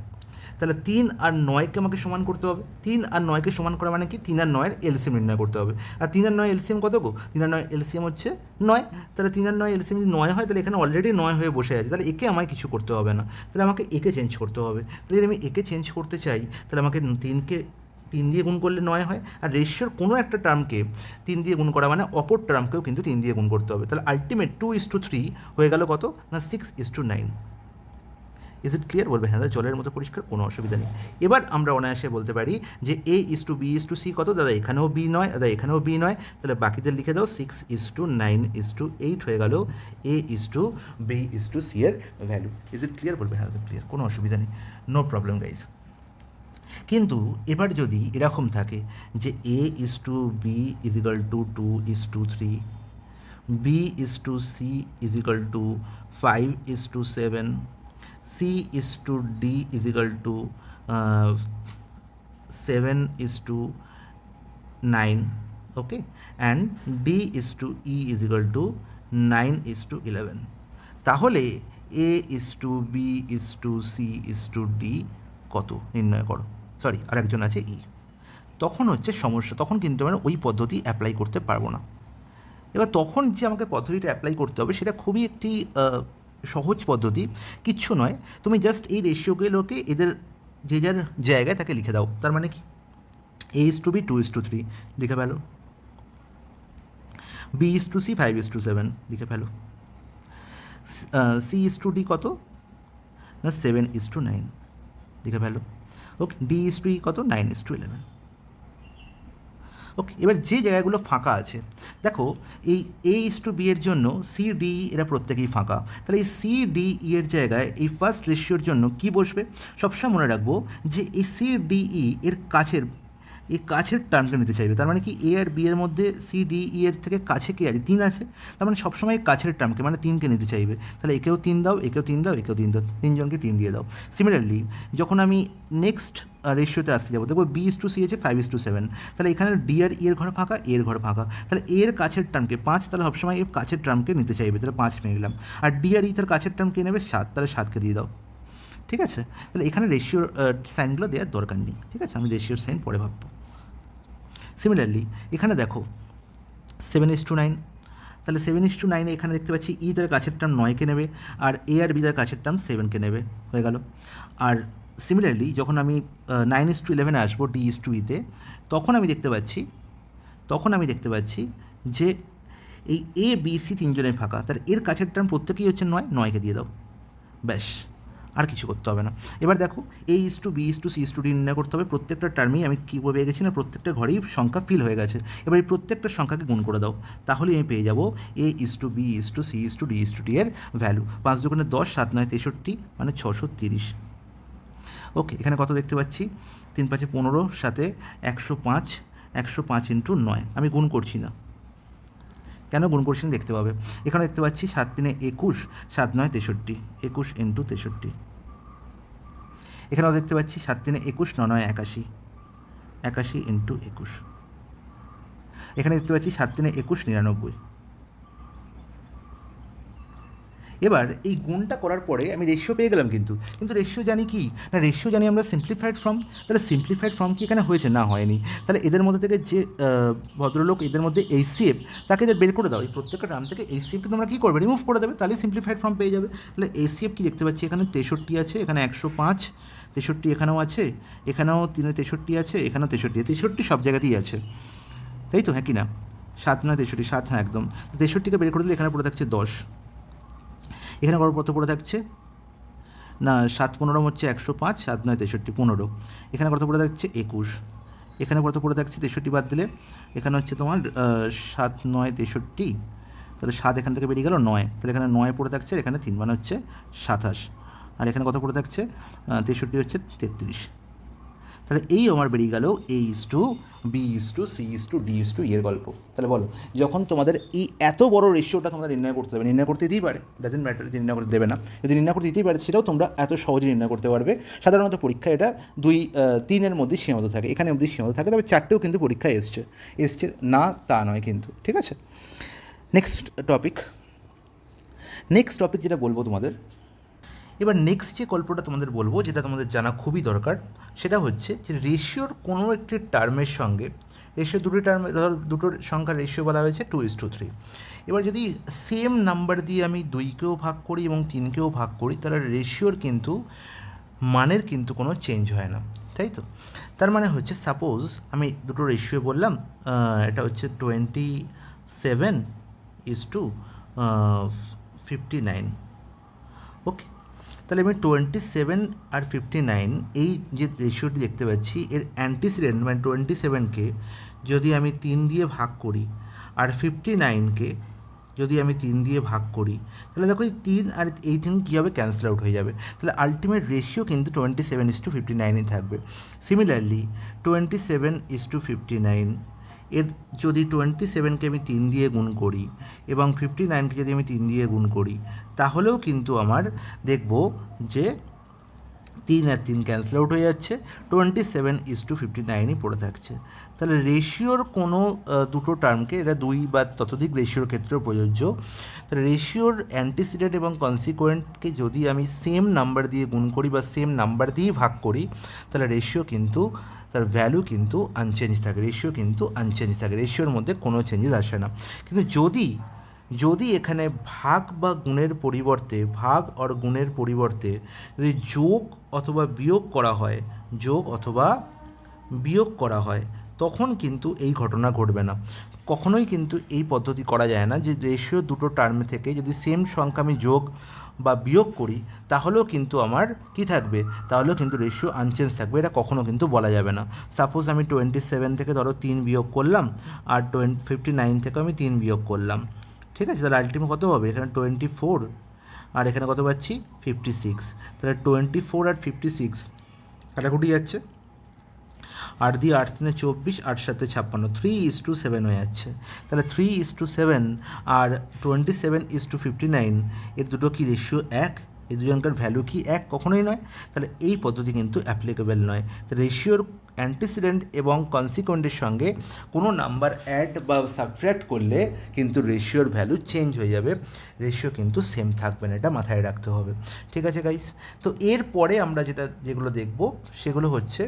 তাহলে 3 আর 9কে আমাকে সমান করতে হবে। 3 আর 9কে সমান করা মানে কি, 3 আর 9-এর এলসিএম নির্ণয় করতে হবে। আর 3 আর 9 এলসিএম কত গো? 3 আর 9 এলসিএম হচ্ছে 9। তাহলে 3 আর 9 এলসিএম যদি 9 হয়, তাহলে এখানে অলরেডি 9 হয়ে বসে আছে, তাহলে একে আমায় কিছু করতে হবে না, তাহলে আমাকে একে চেঞ্জ করতে হবে। তাহলে যদি আমি একে চেঞ্জ করতে চাই, তাহলে আমাকে 3 দিয়ে গুণ করলে 9 হয়, আর রেশিওর কোনো একটা টার্মকে 3 দিয়ে গুণ করা মানে অপর টার্মকেও কিন্তু 3 দিয়ে গুণ করতে হবে। তাহলে আলটিমেট 2:3 হয়ে গেল কত না 6:9। Is it clear? বলবে হ্যাঁ দাদা জলের মতো পরিষ্কার, কোনো অসুবিধা নেই। এবার আমরা অনায়াসে বলতে পারি যে A is to B is to C কত? দাদা এখানেও বি নয়, দাদা এখানেও বি নয়, তাহলে বাকিদের লিখে দাও 6:9:8 হয়ে গেল A is to B is to C এর ভ্যালু। Is it clear? বলবে হ্যাঁ দাদা ক্লিয়ার, কোনো অসুবিধা নেই, নো প্রবলেম গাইজ। কিন্তু এবার যদি এরকম থাকে যে A is to B is equal to 2:3, B is to C is equal to 5:7, C is to D is equal to 7:9, okay, and D is to E is equal to 9:11, তাহলে A is to B is to C is to D কত নির্ণয় করো। Sorry, আরেকজন আছে E। তখন হচ্ছে সমস্যা, তখন কিন্তু আমরা ওই পদ্ধতি অ্যাপ্লাই করতে পারবো না। এবার তখন যে আমাকে পদ্ধতিটা অ্যাপ্লাই করতে হবে সেটা খুবই একটি সহজ পদ্ধতি, কিচ্ছু নয়। তুমি জাস্ট এই রেশিওগুলোকে এদের যে যার জায়গায় তাকে লিখে দাও। তার মানে কি, এ ইস টু বি 2:3 লিখে ফেলো, বি ইস টু সি 5:7 লিখে ফেলো, সি ইস টু ডি কত না 7:9 লিখে ফেলো, ওকে, ডি ইস টু ই কত 9:11। ওকে, এবার যে জায়গাগুলো ফাঁকা আছে, দেখো এই এ ইস টু বি এর জন্য সি ডি এরা প্রত্যেকেই ফাঁকা, তাহলে এই সি ডি ই এর জায়গায় এই ফার্স্ট রেশিওর জন্য কি বসবে? সবসময় মনে রাখবো যে এই সি ডি ই এর কাছের টার্মকে নিতে চাইবে। তার মানে কি, এ আর বি এর মধ্যে সি ডি ই এর থেকে কাছে কে আছে? 3 আছে, তার মানে সবসময় কাছের টার্মকে মানে 3কে নিতে চাইবে। তাহলে একেও 3 দাও, একেও 3 দাও, একেও 3 দাও, 3জনকে 3 দিয়ে দাও। সিমিলারলি যখন আমি নেক্সট রেশিওতে আসতে যাবো, দেখবো বি ইস টু সি আছে 5:7, তাহলে এখানে ডি আর ই এর ঘর ফাঁকা, এর ঘর ফাঁকা, তাহলে এর কাছের টার্মকে 5, তাহলে সবসময় এর কাছের টার্মকে নিতে চাইবে, তাহলে 5 নিয়ে নিলাম। আর ডি আর ই তার কাছের টার্মকে নেবে 7, তাহলে 7কে দিয়ে দাও। ঠিক আছে, তাহলে এখানে রেশিওর সাইনগুলো দেওয়ার দরকার নেই, ঠিক আছে, আমি রেশিওর সাইন পরে ভাববো। সিমিলারলি এখানে দেখো 7:9, তাহলে 7:9 এখানে দেখতে পাচ্ছি ই তার কাছের টার্ম 9কে নেবে, আর এ আর বি তার কাছের টার্ম 7কে নেবে, হয়ে গেল। আর সিমিলারলি যখন আমি 9:11 আসবো ডি ইস টু ইতে, তখন আমি দেখতে পাচ্ছি যে এই এ বি সি 3জনের ফাঁকা, তাহলে এর কাছের টার্ম প্রত্যেকেই হচ্ছে 9কে দিয়ে দাও, ব্যাস, আর কিছু করতে হবে না। এবার দেখো A is to B is to C is to D নির্ণয় করতে হবে। প্রত্যেকটা টার্মেই আমি কী পেয়ে গেছি না, প্রত্যেকটা ঘরেই সংখ্যা ফিল হয়ে গেছে। এবার এই প্রত্যেকটা সংখ্যাকে গুণ করে দাও, তাহলে আমি পেয়ে যাবো A is to B is to C is to D is to D এর ভ্যালু। 5 দুগুণে 10, 7 9 63, মানে 630। ওকে, এখানে কত দেখতে পাচ্ছি, 3 5 15, সাথে 105, 105 ইন্টু 9। আমি গুণ করছি না, কেন গুণ করছি না দেখতে পাবে। এখানে দেখতে পাচ্ছি 7 3 21, 7 9 63, 21 ইন্টু 63। এখানেও দেখতে পাচ্ছি 7 3 21, 9 9 81, 81 ইন্টু 21। এখানে দেখতে পাচ্ছি 7 3 21 99। এবার এই গুণটা করার পরে আমি রেশিও পেয়ে গেলাম, কিন্তু রেশিও জানি কি না, রেশিও জানি আমরা সিম্পলিফাইড ফর্ম। তাহলে সিম্পলিফাইড ফর্ম কি এখানে হয়েছে? না, হয়নি। তাহলে এদের মধ্যে থেকে যে ভদ্রলোক, এদের মধ্যে এইচসিএফ, তাকে এদের বের করে দাও। এই প্রত্যেকটা নাম থেকে এইচসিএফকে তোমরা কী করবে? রিমুভ করে দেবে, তাহলে সিম্পলিফাইড ফর্ম পেয়ে যাবে। তাহলে এইচসিএফ কি দেখতে পাচ্ছি এখানে 63 আছে, এখানে 105, 63 এখানেও আছে, এখানেও 63 আছে, এখানেও 63 সব জায়গাতেই আছে, তাই তো? হ্যাঁ কি না? 7 নয় 63, 7, হ্যাঁ একদম। 63কে বের করে দিলে এখানে পড়ে থাকছে 10, এখানে কত পড়ে থাকছে না, 7 15 হচ্ছে 105, 7 9 63, 15, এখানে কত পড়ে থাকছে 21, এখানে কত পড়ে থাকছে 63 বাদ দিলে এখানে হচ্ছে তোমার 7 9 63, তাহলে 7 এখান থেকে বেরিয়ে গেল 9, তাহলে এখানে 9 পড়ে থাকছে, এখানে 3 মানে হচ্ছে 27, আর এখানে কত পড়ে থাকছে 63 হচ্ছে 33। তাহলে এই আমার বেরিয়ে গেল A:B:C:D: এর গল্প। তাহলে বলো, যখন তোমাদের এই এত বড় রেশিওটা তোমরা নির্ণয় করতে হবে, নির্ণয় করতে দিতেই পারে, ডাজেন্ট ম্যাটার যে নির্ণয় করতে দেবে না, যদি নির্ণয় করতে দিতেই পারে সেটাও তোমরা এত সহজে নির্ণয় করতে পারবে। সাধারণত পরীক্ষা এটা 2 3-এর মধ্যে সীমাবদ্ধ থাকে, এখানে অবধি সীমাবদ্ধ থাকে, তবে 4টেও কিন্তু পরীক্ষায় এসছে না তা নয় কিন্তু, ঠিক আছে। নেক্সট টপিক যেটা বলবো তোমাদের, এবার নেক্সট যে গল্পটা তোমাদের বলবো, যেটা তোমাদের জানা খুবই দরকার, সেটা হচ্ছে যে রেশিওর কোনো একটি টার্মের সঙ্গে, রেশিও দুটোর সংখ্যার রেশিও বলা হয়েছে 2:3। এবার যদি সেম নাম্বার দিয়ে আমি 2কেও ভাগ করি এবং 3কেও ভাগ করি, তাহলে রেশিওর কিন্তু মানের কিন্তু কোনো চেঞ্জ হয় না, তাই তো? তার মানে হচ্ছে, সাপোজ আমি দুটো রেশিও বললাম, এটা হচ্ছে 27:59, ওকে। তাহলে আমি 27 আর 59 এই যে রেশিওটি দেখতে পাচ্ছি, এর অ্যান্টিসিডেন্ট মানে 27কে যদি আমি 3 দিয়ে ভাগ করি আর 59কে যদি আমি 3 দিয়ে ভাগ করি, তাহলে দেখো এই 3 আর এই 3 কী হবে? ক্যান্সেল আউট হয়ে যাবে। তাহলে আলটিমেট রেশিও কিন্তু 27:59ই থাকবে। সিমিলারলি 27:59 এর যদি 27কে আমি 3 দিয়ে গুণ করি এবং 59কে যদি আমি 3 দিয়ে গুণ করি, তাহলেও কিন্তু আমার দেখব যে 3 আর 3 ক্যান্সেল আউট হয়ে যাচ্ছে, 27:59ই পড়ে থাকছে। তাহলে রেশিওর কোনো দুটো টার্মকে, এটা 2 বা ততোধিক রেশিওর ক্ষেত্রেও প্রযোজ্য, তাহলে রেশিওর অ্যান্টিসিডেন্ট এবং কনসিকুয়েন্টকে যদি আমি সেম নাম্বার দিয়ে গুণ করি বা সেম নাম্বার দিয়েই ভাগ করি, তাহলে রেশিও কিন্তু তার ভ্যালু কিন্তু আনচেঞ্জ থাকে, রেশিওর মধ্যে কোনো চেঞ্জেস আসে না। কিন্তু যদি এখানে ভাগ বা গুণের পরিবর্তে, ভাগ আর গুণের পরিবর্তে যদি যোগ অথবা বিয়োগ করা হয়, তখন কিন্তু এই ঘটনা ঘটবে না। কখনোই কিন্তু এই পদ্ধতি করা যায় না যে রেশিও দুটো টার্ম থেকে যদি সেম সংখ্যা আমি যোগ বা বিয়োগ করি, তাহলেও কিন্তু আমার কী থাকবে? তাহলেও কিন্তু রেশিও আনচেঞ্জ থাকবে, এটা কখনো কিন্তু বলা যাবে না। সাপোজ আমি 27 থেকে ধরো 3 বিয়োগ করলাম, আর 59 থেকে আমি 3 বিয়োগ করলাম, ঠিক আছে? তাহলে আলটিমেট কত হবে? এখানে 24 আর এখানে কত পাচ্ছি? 56। তাহলে 24 আর 56 কাটাকুটি যাচ্ছে, 8 দিয়ে 8 3 24, 8 7 56, 3:7 হয়ে যাচ্ছে। তাহলে 3:7 আর 27:59 এর দুটো কি রেশিও এক? এই দুজনকার ভ্যালু কি এক? কখনোই নয়। তাহলে এই পদ্ধতি কিন্তু অ্যাপ্লিকেবল নয়। রেশিওর অ্যান্টিসিডেন্ট এবং কনসিকুয়েন্টের সঙ্গে কোনো নাম্বার অ্যাড বা সাবট্র্যাক্ট করলে কিন্তু রেশিওর ভ্যালু চেঞ্জ হয়ে যাবে, রেশিও কিন্তু সেম থাকবে না, এটা মাথায় রাখতে হবে, ঠিক আছে গাইস? তো এরপরে আমরা যেগুলো দেখব সেগুলো হচ্ছে,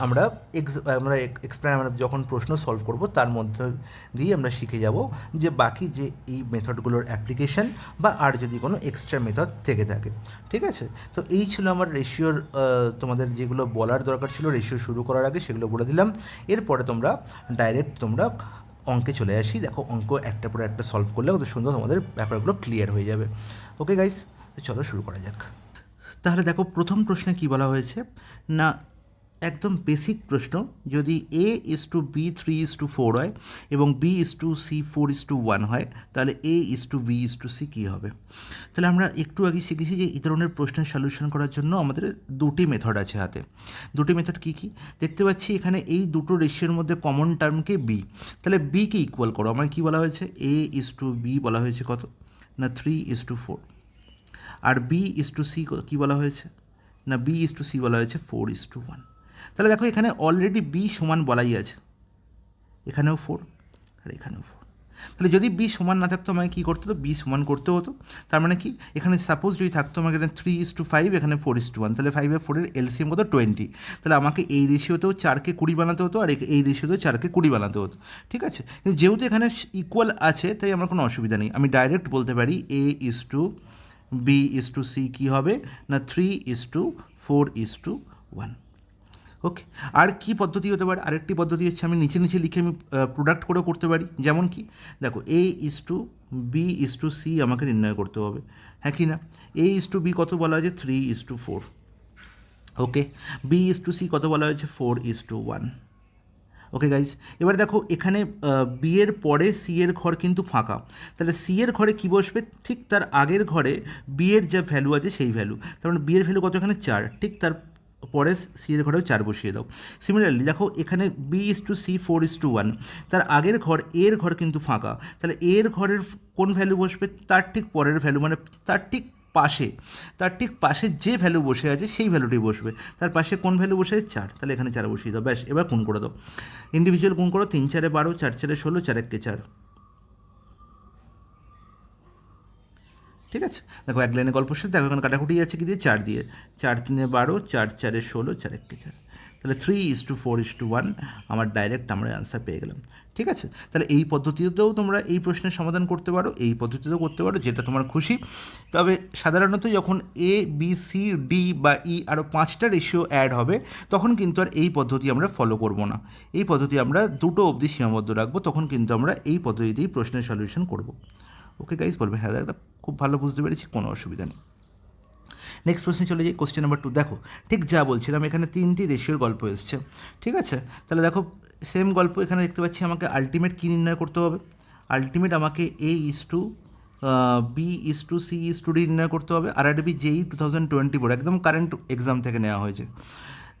আমরা যখন প্রশ্ন সলভ করব তার মধ্যে দিয়ে আমরা শিখে যাব যে বাকি যে এই মেথডগুলোর অ্যাপ্লিকেশন বা আর যদি কোনো এক্সট্রা মেথড থেকে থাকে, ঠিক আছে? তো এই ছিল আমার রেশিওর, তোমাদের যেগুলো বলার দরকার ছিল রেশিও শুরু করার আগে সেগুলো বলে দিলাম। এরপরে ডাইরেক্ট অঙ্কে চলে আসি। দেখো, অঙ্ক একটা পরে একটা সলভ করলে কত সুন্দর তোমাদের ব্যাপারগুলো ক্লিয়ার হয়ে যাবে। ওকে গাইস, তো চলো শুরু করা যাক। তাহলে দেখো, প্রথম প্রশ্নে কি বলা হয়েছে না, একদম বেসিক প্রশ্ন, যদি A:B 3:4 হয় এবং B:C 4:1 হয়, তাহলে A:B:C কী হবে? তাহলে আমরা একটু আগে শিখেছি যে এই ধরনের প্রশ্নের সলিউশন করার জন্য আমাদের দুটি মেথড আছে হাতে। দুটি মেথড কী কী দেখতে পাচ্ছি এখানে? এই দুটো রেশিওর মধ্যে কমন টার্মকে বি, তাহলে বিকে ইকুয়াল করো। আমার কী বলা হয়েছে? A:B বলা হয়েছে কত না 3:4, আর B:C কী বলা হয়েছে না B:C বলা হয়েছে 4:1। তাহলে দেখো, এখানে অলরেডি বি সমান বলাই আছে, এখানেও 4 আর এখানেও 4। তাহলে যদি বি সমান না থাকতো আমাকে কী করতে হতো, বি সমান করতে হতো। তার মানে কি, এখানে সাপোজ যদি থাকতো আমাকে এখানে 3:5, এখানে 4:1, তাহলে 5 আর 4-এর এলসিএম কত 20, তাহলে আমাকে এই রেশিওতেও 4কে 20 বানাতে হতো, আর এই রেশিওতেও 4কে 20 বানাতে হতো। ঠিক আছে, কিন্তু যেহেতু এখানে ইকুয়াল আছে তাই আমার কোনো অসুবিধা নেই, আমি ডাইরেক্ট বলতে পারি A:B:C কী হবে না 3:4:1। ওকে, আর কি পদ্ধতি হতে পারে, আরেকটি পদ্ধতি হচ্ছে আমি নিচে নিচে লিখে আমি প্রোডাক্ট করেও করতে পারি। যেমন কি দেখো, A:B:C আমাকে নির্ণয় করতে হবে, হ্যাঁ কি না। A:B কত বলা হয়েছে 3:4, ওকে। B:C কত বলা হয়েছে 4:1। ওকে গাইজ, এবার দেখো এখানে বি এর পরে সি এর ঘর কিন্তু ফাঁকা, তাহলে সি এর ঘরে কী বসবে, ঠিক তার আগের ঘরে বি এর যা ভ্যালু আছে সেই ভ্যালু, তার মানে বি এর ভ্যালু কত এখানে 4, ঠিক তার পরে সি এর ঘরেও 4 বসিয়ে দাও। সিমিলারলি দেখো এখানে B:C 4:1, তার আগের ঘর এর ঘর কিন্তু ফাঁকা, তাহলে এর ঘরের কোন ভ্যালু বসবে, তার ঠিক পরের ভ্যালু, মানে তার ঠিক পাশে যে ভ্যালু বসে আছে সেই ভ্যালুটি বসবে। তার পাশে কোন ভ্যালু বসে আছে 4, তাহলে এখানে 4 বসিয়ে দাও, ব্যাস। এবার গুণ করে দাও, ইন্ডিভিজুয়াল গুণ করো, 3×4 12, 4×4 16, 4×1 4। ঠিক আছে, দেখো এক লাইনে গল্প শেষ। দেখো এখানে কাটাকুটি আছে কি দিয়ে, 4 দিয়ে, 4×3 12, 4×4 16, 4×1 4, তাহলে 3:4:1 আমার ডাইরেক্ট আমরা অ্যান্সার পেয়ে গেলাম। ঠিক আছে, তাহলে এই পদ্ধতিতেও তোমরা এই প্রশ্নের সমাধান করতে পারো, এই পদ্ধতিতেও করতে পারো, যেটা তোমার খুশি। তবে সাধারণত যখন A, B, C, D বা E আরও 5টা রেশিও অ্যাড হবে তখন কিন্তু আর এই পদ্ধতি আমরা ফলো করব না, এই পদ্ধতি আমরা 2টো অবধি সীমাবদ্ধ রাখবো, তখন কিন্তু আমরা এই পদ্ধতিতেই প্রশ্নের সলিউশন করব। ওকে গাইজ, বলবে হ্যাঁ দাদা খুব ভালো বুঝতে পেরেছি, কোনো অসুবিধা নেই। নেক্সট প্রশ্নে চলে যাই, কোশ্চেন নাম্বার 2। দেখো ঠিক যা বলছিলাম, এখানে 3টি রেশিওর গল্প এসছে। ঠিক আছে, তাহলে দেখো সেম গল্প এখানে দেখতে পাচ্ছি, আমাকে আলটিমেট কী নির্ণয় করতে হবে, আলটিমেট আমাকে A:2, B:2, C:2D নির্ণয় করতে হবে। RRB JEE 2024 একদম কারেন্ট এক্সাম থেকে নেওয়া হয়েছে।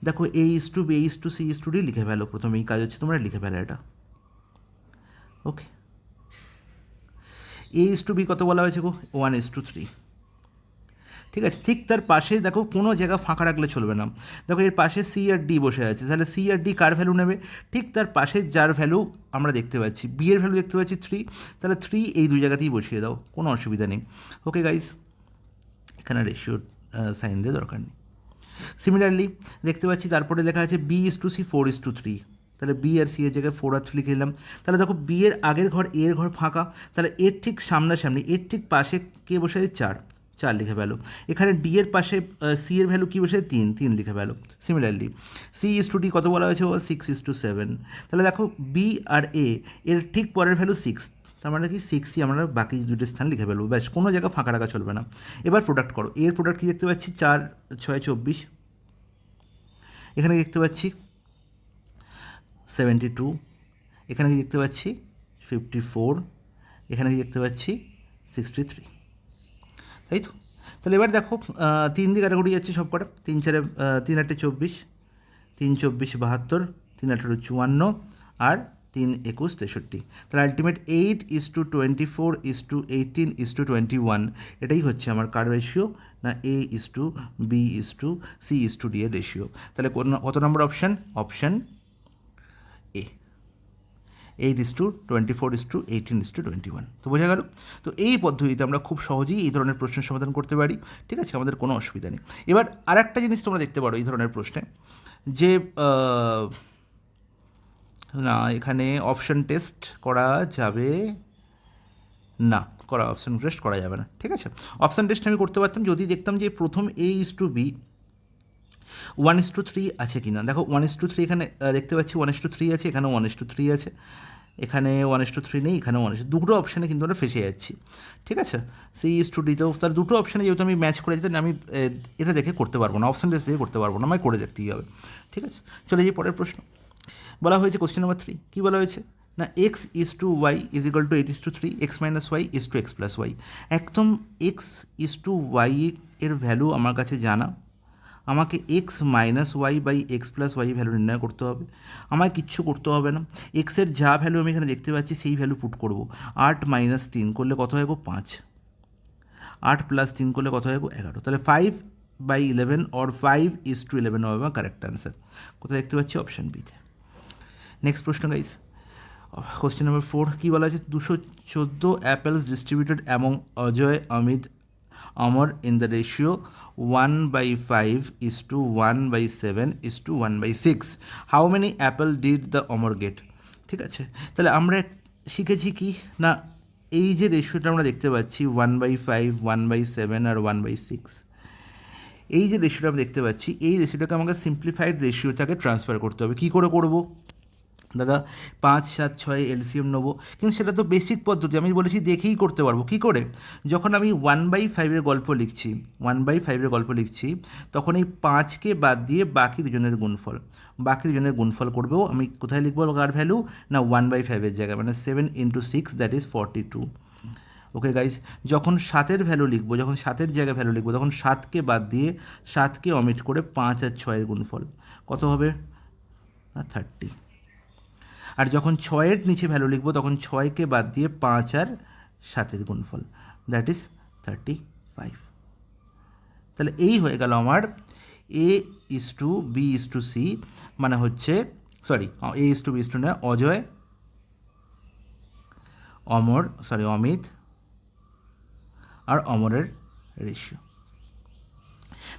দেখো A:2, B:2, C:2D লিখে ফেলো, প্রথমেই কাজ হচ্ছে তোমরা লিখে ফেলো এটা। ওকে, A:B কত বলা হয়েছে গো 1:3। ঠিক আছে, ঠিক তার পাশে দেখো কোনো জায়গা ফাঁকা রাখলে চলবে না। দেখো এর পাশে সি আর ডি বসে আছে, তাহলে সি আর ডি কার ভ্যালু নেবে, ঠিক তার পাশে যার ভ্যালু আমরা দেখতে পাচ্ছি, বি এর ভ্যালু দেখতে পাচ্ছি 3, তাহলে 3 এই দুই জায়গাতেই বসিয়ে দাও, কোনো অসুবিধা নেই। ওকে গাইজ, এখানে রেশিও সাইন দিয়ে দরকার নেই। সিমিলারলি দেখতে পাচ্ছি তারপরে লেখা আছে B:C 4:3, তাহলে বি আর সি এর জায়গায় 4 আর 3 লিখে দিলাম। তাহলে দেখো বি এর আগের ঘর এর ঘর ফাঁকা, তাহলে এর ঠিক সামনাসামনি এর ঠিক পাশে কে বসে আছে 4 লিখে ফেলো। এখানে ডি এর পাশে সি এর ভ্যালু কী বসে 3 লিখে ফেলো। সিমিলারলি C:D কত বলা হয়েছে ও 6:7, তাহলে দেখো বি আর এর ঠিক পরের ভ্যালু 6, তার মানে কি 6ই আমরা বাকি দুটো স্থান লিখে ফেলবো, ব্যাস, কোনো জায়গা ফাঁকা রাখা চলবে না। এবার প্রোডাক্ট করো, এর প্রোডাক্ট কী দেখতে পাচ্ছি 4×6 24, এখানে দেখতে পাচ্ছি 72, এখানে কি দেখতে পাচ্ছি 54, এখানে কি দেখতে পাচ্ছি 63, তাই তো। তাহলে এবার দেখো 3 দিয়ে কাটাকুটি যাচ্ছে সব কটা, 3×4 3×8 24, 3×24 72, 3×18 54, আর 3×21 63, তাহলে আলটিমেট 8:24:18:21 এটাই হচ্ছে আমার কার রেশিও না A:B:C:D এর রেশিও। তাহলে কত নম্বর অপশান, অপশান এ, 8:24:18:21। তো বোঝা গেল। তো এই পদ্ধতিতে আমরা খুব সহজেই এই ধরনের প্রশ্নের সমাধান করতে পারি। ঠিক আছে, আমাদের কোনো অসুবিধা নেই। এবার আরেকটা জিনিস তোমরা দেখতে পারো এই ধরনের প্রশ্নে, যে না এখানে অপশান টেস্ট করা যাবে না, অপশান টেস্ট করা যাবে না। ঠিক আছে, অপশান টেস্ট আমি করতে পারতাম যদি দেখতাম যে প্রথম A:B 1:3 আছে কি না। দেখো 1:3 এখানে দেখতে পাচ্ছি 1:3 আছে, এখানেও 1:3 আছে, এখানে 1:3 নেই, এখানেও 1, দুটো অপশানে কিন্তু আমরা ফেসে যাচ্ছি। ঠিক আছে, C:D-তেও তার দুটো অপশানে যেহেতু আমি ম্যাচ করে যেতে আমি এটা দেখে করতে পারবো না, অপশান টেস্ট দেখে করতে পারবো না, আমায় করে দেখতেই হবে। ঠিক আছে, চলে যাই পরের প্রশ্ন। বলা হয়েছে কোশ্চেন নাম্বার 3, কী বলা হয়েছে না x:y = 8:3, x-y = x+y। একদম x:y এর ভ্যালু আমার কাছে জানা, আমাকে x-y/x+y ভ্যালু নির্ণয় করতে হবে। আমায় কিচ্ছু করতে হবে না, এক্সের যা ভ্যালু আমি এখানে দেখতে পাচ্ছি সেই ভ্যালু পুট করবো। 8 - 3 করলে কত হয় গো 5, 8 + 3 করলে কত হয় গো 11, তাহলে 5/11 or 5:11 হবে আমার কারেক্ট অ্যান্সার। কোথায় দেখতে পাচ্ছি, অপশান বিতে। নেক্সট প্রশ্ন গাইস, কোশ্চেন নাম্বার 4 কী বলা আছে, 214 apples distributed among Ajay, Amit, Amar in the ratio 1/5:1/7:1/6. How many apple did the Amar get? ঠিক আছে, তাহলে আমরা শিখেছি কি না, এই যে রেশিওটা আমরা দেখতে পাচ্ছি 1/5, 1/7 আর 1/6, এই যে রেশিওটা আমরা দেখতে পাচ্ছি, এই রেশিওটাকে আমাকে সিম্পলিফাইড রেশিওটাকে ট্রান্সফার করতে হবে। কী করে করব দাদা? 5, 7, 6 এলসিএম নেবো, কিন্তু সেটা তো বেসিক পদ্ধতি, আমি বলেছি দেখেই করতে পারবো। কী করে? যখন আমি 1/5 গল্প লিখছি, 1/5 গল্প লিখছি, তখন এই 5কে বাদ দিয়ে বাকি দুজনের গুণফল করবেও আমি কোথায় লিখবো কার ভ্যালু? না 1/5 জায়গায়, মানে 7 × 6 দ্যাট ইজ 42। ওকে গাইজ, যখন 7-এর ভ্যালু লিখবো, যখন 7-এর জায়গায় ভ্যালু লিখবো, তখন 7কে বাদ দিয়ে 7কে অমিট করে 5 আর 6-এর গুণফল কত হবে? 30। আর যখন 6-এর নিচে ভ্যালু লিখবো, তখন 6কে বাদ দিয়ে 5 আর 7-এর গুণফল, দ্যাট ইজ 35। তাহলে এই হয়ে গেল আমার A:B:C, মানে হচ্ছে A:B:C না, অজয়, অমিত আর অমরের রেশিও।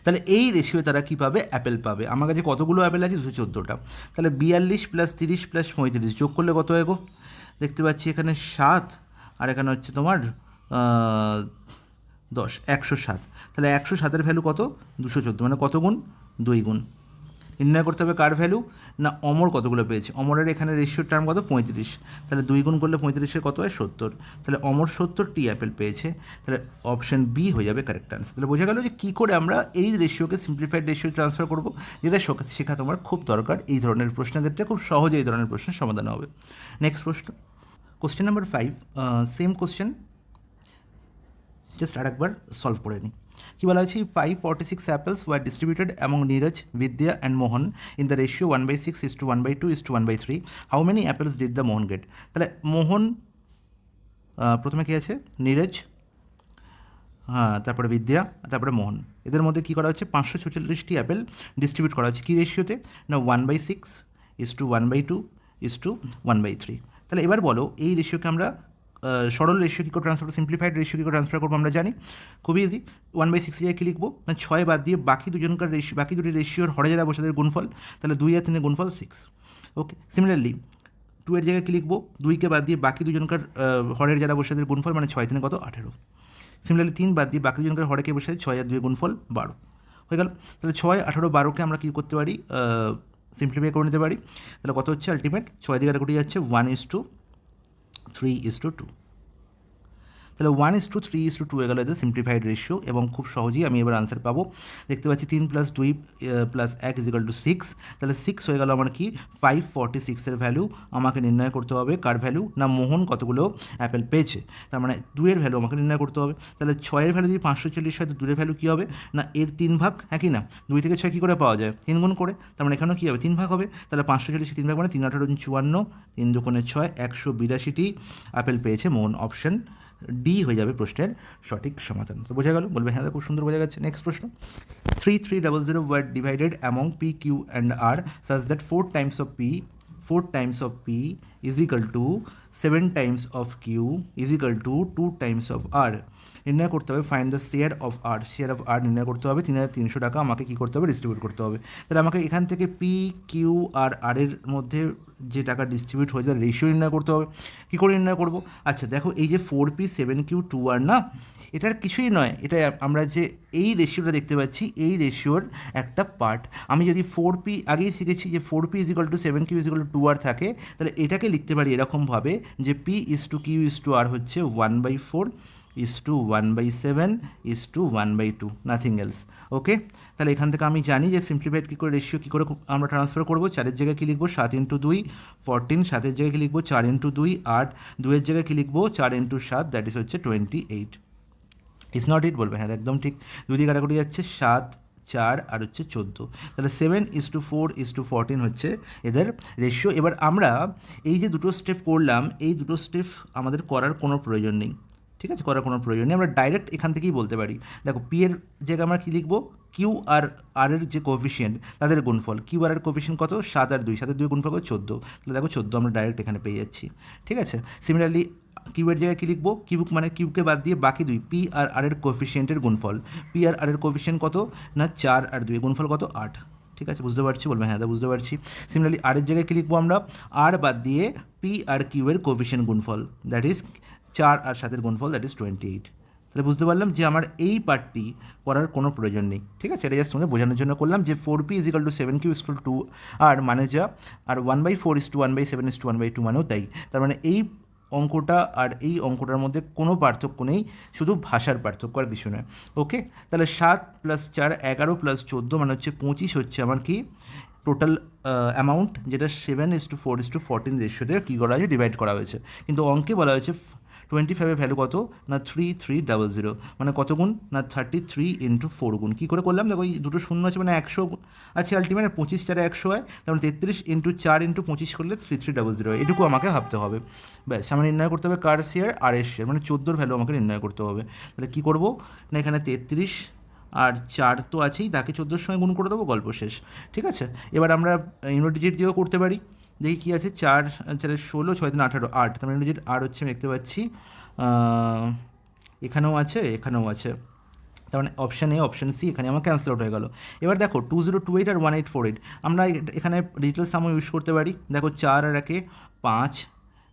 তাহলে এই রেশিও তারা কী পাবে? অ্যাপেল পাবে। আমার কাছে কতগুলো অ্যাপেল আছে? 214টা। তাহলে 42 + 30 + 35 যোগ করলে কত হয় গো? দেখতে পাচ্ছি এখানে 7, আর এখানে হচ্ছে তোমার 10, 107। তাহলে 107-এর ভ্যালু কত? 214, মানে কত গুণ? 2 গুণ। নির্ণয় করতে হবে কার ভ্যালু? না অমর কতগুলো পেয়েছে। অমরের এখানে রেশিওর টার্ম কত? 35। তাহলে 2 গুণ করলে 35-এর কত হয়? 70। তাহলে অমর 70টি অ্যাপেল পেয়েছে। তাহলে অপশান বি হয়ে যাবে কারেক্ট আনসার। তাহলে বোঝা গেল যে কী করে আমরা এই রেশিওকে সিম্পলিফাইড রেশিও ট্রান্সফার করব, যেটা শেখা তোমার খুব দরকার। এই ধরনের প্রশ্নের ক্ষেত্রে খুব সহজে এই ধরনের প্রশ্নের সমাধান হবে। নেক্সট প্রশ্ন, question number 5, same question, just আরেকবার সলভ করে নিই। কি বলা হয়েছে? 546 apples were distributed among Neeraj, Vidya and Mohan in the ratio 1/6:1/2:1/3. How many apples did the Mohan get? তাহলে মোহন, প্রথমে কী আছে? নীরজ, তারপরে বিদ্যা, তারপরে মোহন, এদের মধ্যে কী করা হচ্ছে? 546টি অ্যাপেল ডিস্ট্রিবিউট করা হচ্ছে। কী রেশিওতে? না 1/6:1/2:1/3. তাহলে এবার বলো এই রেশিওকে আমরা সরল রেশিও কী করে ট্রান্সফার, সিম্পলিফাইড রেশিও কী করে ট্রান্সফার করবো আমরা জানি, খুবই ইজি। 1/6 জায়গায় কী লিখবো? না 6 বাদ দিয়ে বাকি দুটি রেশিওর হরে যারা বসে তাদের গুণফল, তাহলে 2 আর 3-এর গুণফল 6। ওকে, সিমিলারলি 2-এর জায়গায় কী লিখবো? 2কে বাদ দিয়ে বাকি দুজনকার হরের যারা বসে তাদের গুণফল, মানে 6 3 কত? 18। সিমিলারলি 3 বাদ দিয়ে বাকি দুজনকার হরেকে বসে 6 আর 2 গুণফল 12 হয়ে গেল। তাহলে 6, 18, 12কে আমরা কী করতে পারি? সিম্পলিফাই করে নিতে পারি। তাহলে কত হচ্ছে আলটিমেট? 6 দিকে কাটাকুটি যাচ্ছে, 1:3:2। তাহলে 1:3:2 হয়ে গেল এদের সিম্পলিফাইড রেশিও, এবং খুব সহজেই আমি এবার আনসার পাবো। দেখতে পাচ্ছি 3 + 2 + 1 = 6। তাহলে 6 হয়ে গেল আমার কি? 546-এর ভ্যালু আমাকে নির্ণয় করতে হবে। কার ভ্যালু? না মোহন কতগুলো অ্যাপেল পেয়েছে, তার মানে 2-এর ভ্যালু আমাকে নির্ণয় করতে হবে। তাহলে 6-এর ভ্যালু যদি 540 হয়, তো 2-এর ভ্যালু কী হবে? না এর 3 ভাগ, হ্যাঁ কি না? 2 থেকে 6 কী করে পাওয়া যায়? 3 গুণ করে, তার মানে এখানেও কী হবে? 3 ভাগ হবে। তাহলে 540 3 ভাগ মানে 3 18 54, 3 2 6, 182টি অ্যাপেল পেয়েছে মোহন। অপশান ডি হয়ে যাবে প্রশ্নের সঠিক সমাধান। তো বোঝা গেল? বলবে হ্যাঁ, খুব সুন্দর বোঝা যাচ্ছে। নেক্সট প্রশ্ন, 3300 war divided among P, Q and R such that 4 times of P is equal to 7 times of Q is equal to 2 times of R. নির্ণয় করতে হবে ফাইন্ড দ্য শেয়ার অফ আর নির্ণয় করতে হবে। 3300 টাকা আমাকে কী করতে হবে? ডিস্ট্রিবিউট করতে হবে। তাহলে আমাকে এখান থেকে পি, কিউ আর এর মধ্যে যে টাকা ডিস্ট্রিবিউট হয়ে যায় রেশিও নির্ণয় করতে হবে। কী করে নির্ণয় করবো? আচ্ছা দেখো, এই যে 4P 7Q 2R না, এটার কিছুই নয়, এটা আমরা যে এই রেশিওটা দেখতে পাচ্ছি, এই রেশিওর একটা পার্ট। আমি যদি 4P আগেই শিখেছি যে 4P = 7Q = 2R থাকে, তাহলে এটাকে লিখতে পারি এরকমভাবে যে P:2Q:R হচ্ছে 1/4:1/7:1/2, নাথিং এলস। ওকে, তাহলে এখান থেকে আমি জানি যে সিম্পলিফাইড কী করে রেশিও কী করে আমরা ট্রান্সফার করবো। 4-এর জায়গায় কী লিখবো? 7 × 2 14, 7-এর জায়গায় কী লিখবো? 4 × 2 8, 2-এর জায়গায় কী লিখবো? 4 × 7, দ্যাট ইজ হচ্ছে 28। ইজ নট ইট? বলবে হ্যাঁ, একদম ঠিক। 2 দিয়ে কাটাকুটি যাচ্ছে, 7, 4 আর হচ্ছে 14। তাহলে 7:4:14 হচ্ছে এদের রেশিও। এবার আমরা এই যে দুটো স্টেপ করলাম, এই দুটো স্টেপ আমাদের করার কোনো প্রয়োজন নেই। ঠিক আছে, করার কোনো প্রয়োজন নেই, আমরা ডাইরেক্ট এখান থেকেই বলতে পারি। দেখো পি এর জায়গায় আমরা কী লিখবো, কিউ আর আর এর যে কোএফিসিয়েন্ট তাদের গুণফল, কিউ আর এর কোএফিসিয়েন্ট কত, 7 আর 2, 7 আর 2 গুণফল কত, 14, তাহলে দেখো 14 আমরা ডাইরেক্ট এখানে পেয়ে যাচ্ছি। ঠিক আছে, সিমিলারলি কিউয়ের জায়গায় কী লিখবো, কিউ মানে কিউকে বাদ দিয়ে বাকি দুই, পি আর আর এর কোএফিসিয়েন্টের গুণফল, পি আর আর এর কোএফিসিয়েন্ট কত না 4 আর 2 গুণফল কত, 8। ঠিক আছে, বুঝতে পারছি, বলবে হ্যাঁ বুঝতে পারছি। সিমিলারলি আর এর জায়গায় কী লিখবো আমরা, আর বাদ দিয়ে পি আর কিউ এর কোএফিসিয়েন্ট গুণফল, দ্যাট ইজ 4 আর 7 গুণফল, দ্যাট ইজ 28। তাহলে বুঝতে পারলাম যে আমার এই পার্টটি করার কোনো প্রয়োজন নেই। ঠিক আছে, এটা জাস্ট তোমাদের বোঝানোর জন্য করলাম যে 4p = 7q = 2 আর মানে যা, আর 1/4:1/7:1/2 মানেও তাই। তার মানে এই অঙ্কটা আর এই অঙ্কটার মধ্যে কোনো পার্থক্য নেই, শুধু ভাষার পার্থক্য আর কিছু নয়। ওকে, তাহলে 7 + 4 11 + 14 মানে হচ্ছে 25 হচ্ছে আমার কি টোটাল অ্যামাউন্ট, যেটা 7:4:14 রেশিওতে কী করা হয়েছে, ডিভাইড করা হয়েছে। কিন্তু অঙ্কে বলা হয়েছে 25-এর ভ্যালু কত না 3300, মানে কত গুণ না 33 × 4 গুণ। কী করে করলাম, দেখো এই দুটো শূন্য আছে মানে 100 আছে আলটিমেট, 25 4 100 হয়, তার মানে 33 × 4 × 25 করলে 3300 হয়। এটুকু আমাকে ভাবতে হবে, ব্যাস। আমার নির্ণয় করতে হবে কার শেয়ার, আর এর শেয়ার, মানে 14 ভ্যালু আমাকে নির্ণয় করতে হবে। তাহলে কী করবো না, এখানে 33 আর 4 তো আছেই, তাকে 14 সঙ্গে গুণ করে দেবো, গল্প শেষ। ঠিক আছে, এবার আমরা ইউনিট ডিজিট দিয়েও করতে পারি। দেখি কী আছে, 4 4 16, 6 3 18, 8, তার মানে ইউনিট ডিজিট আর হচ্ছে আমি দেখতে পাচ্ছি এখানেও আছে, এখানেও আছে, তার মানে অপশান এ অপশান সি এখানে আমার ক্যান্সেল আউট হয়ে গেল। এবার দেখো 2028 আর 1848 আমরা এখানে ডিটেলস সামও ইউজ করতে পারি। দেখো 4 আর 1 5,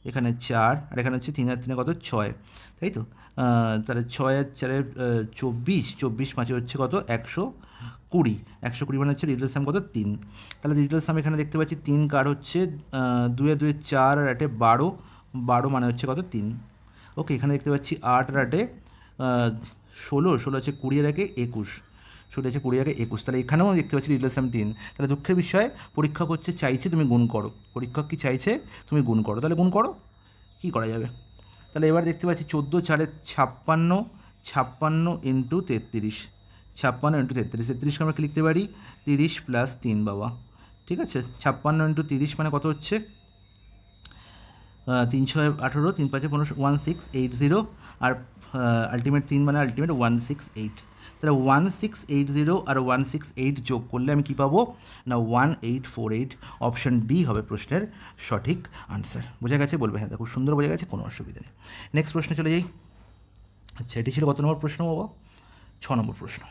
এখানে 4 আর এখানে হচ্ছে 3 আর 3 কত 6, তাই তো। তাহলে 6 আর 4 24, 24 5 হচ্ছে কত 120, 120 মানে হচ্ছে ডিটেলস সাম কত 3। তাহলে ডিটেলস সাম এখানে দেখতে পাচ্ছি 3 কার হচ্ছে 2 আর 2 4 আর 8 12, 12 মানে হচ্ছে কত 3। ওকে, এখানে দেখতে পাচ্ছি 8 আর 8 16, 16 হচ্ছে 20 আর 1 21, 16 হচ্ছে 20 আর 21, তাহলে এখানেও দেখতে পাচ্ছি রিলেশন 3। তাহলে দুঃখের বিষয়, পরীক্ষক হচ্ছে চাইছে তুমি গুণ করো, পরীক্ষক কি চাইছে তুমি গুণ করো, তাহলে গুণ করো, কী করা যাবে। তাহলে এবার দেখতে পাচ্ছি 14 4 56, 56 × 33, 56 × 33, 33কে আমরা কি লিখতে পারি 30 + 3 বাবা। ঠিক আছে, 56 × 30 মানে কত হচ্ছে 3 6 18, 3 5 15, 1680, আর আলটিমেট 3 মানে আলটিমেট 168। তাহলে 1680 আর 168 যোগ করলে আমি কী পাবো না 1848। অপশান ডি হবে প্রশ্নের সঠিক আনসার। বোঝা গেছে, বলবে হ্যাঁ, খুব সুন্দর বোঝা গেছে, কোনো অসুবিধা নেই। নেক্সট প্রশ্নে চলে যাই। আচ্ছা, এটি ছিল কত নম্বর প্রশ্ন বাবা, 6 নম্বর প্রশ্ন।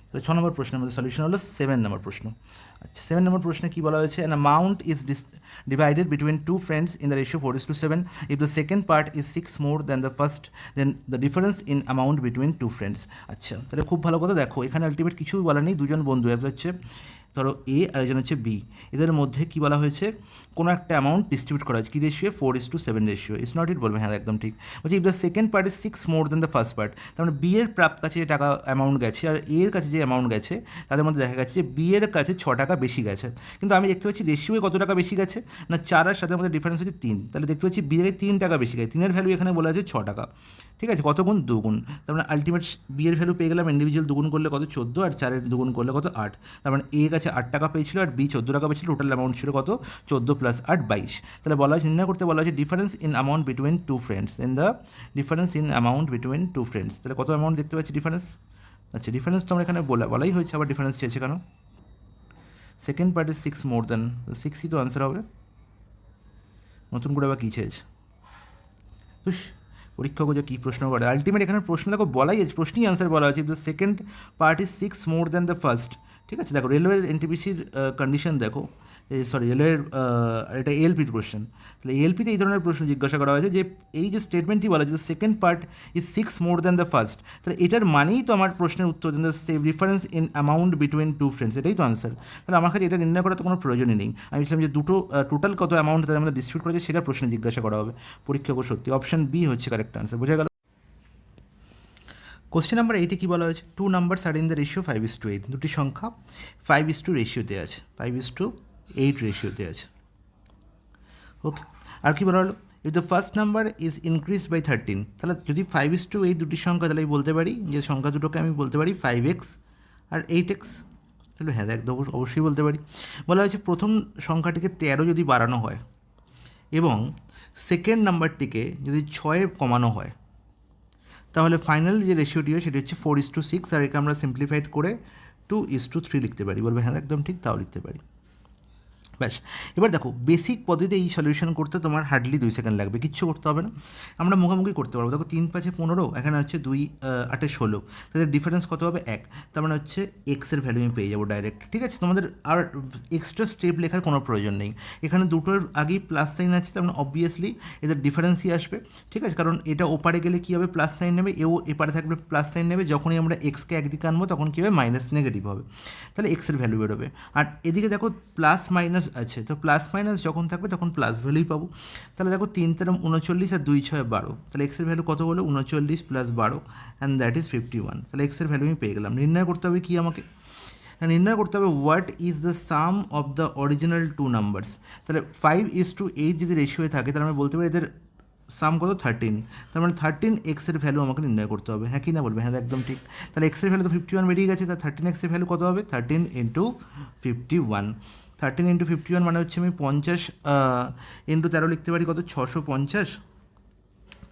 তাহলে 6 নম্বর প্রশ্নের মধ্যে সলিউশন হলো 7 নম্বর প্রশ্ন। আচ্ছা, 7 নম্বর প্রশ্নে কী বলা হয়েছে, an amount is divided between two friends in the ratio 4:7. If the second part is 6 more than the first, then the difference in amount between two friends. আচ্ছা, তাহলে খুব ভালো কথা, দেখো এখানে আলটিমেট কিছুই বলা নেই, দুজন বন্ধু, একটা হচ্ছে ধরো এ আর একজন হচ্ছে বি, এদের মধ্যে কী বলা হয়েছে কোনো একটা অ্যামাউন্ট ডিস্ট্রিবিউট করা হয়েছে, কী রেশিও 4:7 রেশিও। ইটস নট ইট, বলবে হ্যাঁ একদম ঠিক। বলছি if the second part is 6 more than the first part, তার মানে বি এর কাছে যে টাকা অ্যামাউন্ট গেছে আর এর কাছে যে অ্যামাউন্ট গেছে তাদের মধ্যে দেখা গেছে যে বি এর কাছে 6 টাকা বেশি গেছে, কিন্তু আমি দেখতে পাচ্ছি রেশিওয়ে কত টাকা বেশি গেছে না 4 আর 7-এর মধ্যে ডিফারেন্স হচ্ছে 3, তাহলে দেখতে পাচ্ছি বি এর 3 টাকা বেশি গেছে, 3-এর ভ্যালু এখানে বলা আছে 6 টাকা। ঠিক আছে, কত গুণ 2 গুণ, তার মানে আলটিমেট বি এর ভ্যালু পেয়ে গেলাম ইন্ডিভিজুয়াল 2 গুণ করলে কত 14, আর 4-এর 2 গুণ করলে কত 8, তার মানে এর কাছে 8 টাকা পেয়েছিল আর বি 14 টাকা পেয়েছিল, টোটাল অ্যামাউন্ট ছিল কত 14 + 8 22। তাহলে বলা হয়েছে নির্ণয় করতে বলা হয়েছে difference in amount between two friends, in the difference in amount between two friends. তাহলে কত অ্যামাউন্ট দেখতে পাচ্ছি ডিফারেন্স। আচ্ছা, ডিফারেন্স তো আমরা এখানে বলাই হয়েছে, আবার ডিফারেন্স চেয়েছে কেন, second part is 6 more than, 6ই তো আনসার হবে, নতুন করে আবার কী চেয়েছে তুস, পরীক্ষক যে কী প্রশ্ন করে আলটিমেট এখানে প্রশ্ন দেখো বলাই আছে, প্রশ্নই আনসার বলা আছে, the second part is 6 more than the first. ঠিক আছে, দেখো রেলওয়ের এনটিপিসির কন্ডিশন দেখো, সরি রেলওয়ের এটা এএলপির কোশ্চেন, তাহলে এএলপিতে এই ধরনের প্রশ্ন জিজ্ঞাসা করা হয়েছে যে এই যে স্টেটমেন্টটি বলা যে second part is 6 more than the first, তাহলে এটার মানেই তো আমার প্রশ্নের উত্তর then the save difference in amount between two friends, এটাই তো আনসার। তাহলে আমার কাছে এটা নির্ণয় করার তো কোনো প্রয়োজনই নেই, আমি বলছিলাম যে দুটো টোটাল কত অ্যামাউন্ট তাদের মধ্যে ডিস্ট্রিবিউট করেছে সেটা প্রশ্নে জিজ্ঞাসা করা হবে, পরীক্ষক সত্যি অপশন বি হচ্ছে কারেক্ট আনসার। বোঝা গেল। কোশ্চেন নাম্বার 8-এ কী বলা হয়েছে, 2 numbers are in the ratio 5:8, দুটি সংখ্যা 5:2 রেশিওতে আছে, 5:8 রেশিওতে আছে। ওকে, আর কী বলা হলো, if the first number is increase by 13, তাহলে যদি 5:8 দুটি সংখ্যা, তাহলে আমি বলতে পারি যে সংখ্যা দুটোকে আমি বলতে পারি 5x আর 8x। তাহলে হ্যাঁ একদম অবশ্যই বলতে পারি। বলা হয়েছে প্রথম সংখ্যাটিকে 13 যদি বাড়ানো হয় এবং সেকেন্ড নাম্বারটিকে যদি 6 কমানো হয়, তাহলে ফাইনাল যে রেশিওটি হয় সেটি হচ্ছে 4:6, আর একে আমরা সিম্পলিফাইড করে 2:3 লিখতে পারি। বলবে হ্যাঁ একদম ঠিক, তাও লিখতে পারি। ব্যাস, এবার দেখো বেসিক পদ্ধতিতে এই সলিউশন করতে তোমার হার্ডলি 2 সেকেন্ড লাগবে, কিচ্ছু করতে হবে না, আমরা মুখোমুখি করতে পারবো। দেখো 3 5 15, এখানে হচ্ছে 2 8 16, তাদের ডিফারেন্স কত হবে 1, তার মানে হচ্ছে এক্সের ভ্যালু আমি পেয়ে যাবো ডাইরেক্ট। ঠিক আছে, তোমাদের আর এক্সট্রা স্টেপ লেখার কোনো প্রয়োজন নেই, এখানে দুটোর আগেই প্লাস সাইন আছে, তার মানে অবভিয়াসলি এদের ডিফারেন্সই আসবে। ঠিক আছে, কারণ এটা ওপারে গেলে কী হবে প্লাস সাইন নেবে, এও এপারে থাকবে প্লাস সাইন নেবে, যখনই আমরা এক্সকে একদিকে আনবো তখন কী হবে মাইনাস নেগেটিভ হবে, তাহলে এক্সের ভ্যালু বেরোবে। আর এদিকে দেখো প্লাস মাইনাস আছে, তো প্লাস মাইনাস যখন থাকবে তখন প্লাস ভ্যালুই পাবো। তাহলে দেখো 3 তেরো 39 আর 2 6 12, তাহলে এক্সের ভ্যালু কত হলো 39 প্লাস 12, অ্যান্ড দ্যাট ইজ 51। তাহলে এক্সের ভ্যালু আমি পেয়ে গেলাম। নির্ণয় করতে হবে কি আমাকে, নির্ণয় করতে হবে what is the sum of the original two numbers. তাহলে 5:8 যদি রেশিও থাকে তাহলে আমি বলতে পারি এদের সাম কত 13, তার মানে 13 এক্সের ভ্যালু আমাকে নির্ণয় করতে হবে। হ্যাঁ কি না বলবে, হ্যাঁ একদম ঠিক। তাহলে এক্সের ভ্যালু তো 51 বেরিয়ে গেছে, তার 13 এক্সের ভ্যালু কত হবে 13 ইন্টু 51। 13 ইন্টু 51 মানে হচ্ছে আমি 50 ইন্টু 13 লিখতে পারি কত 650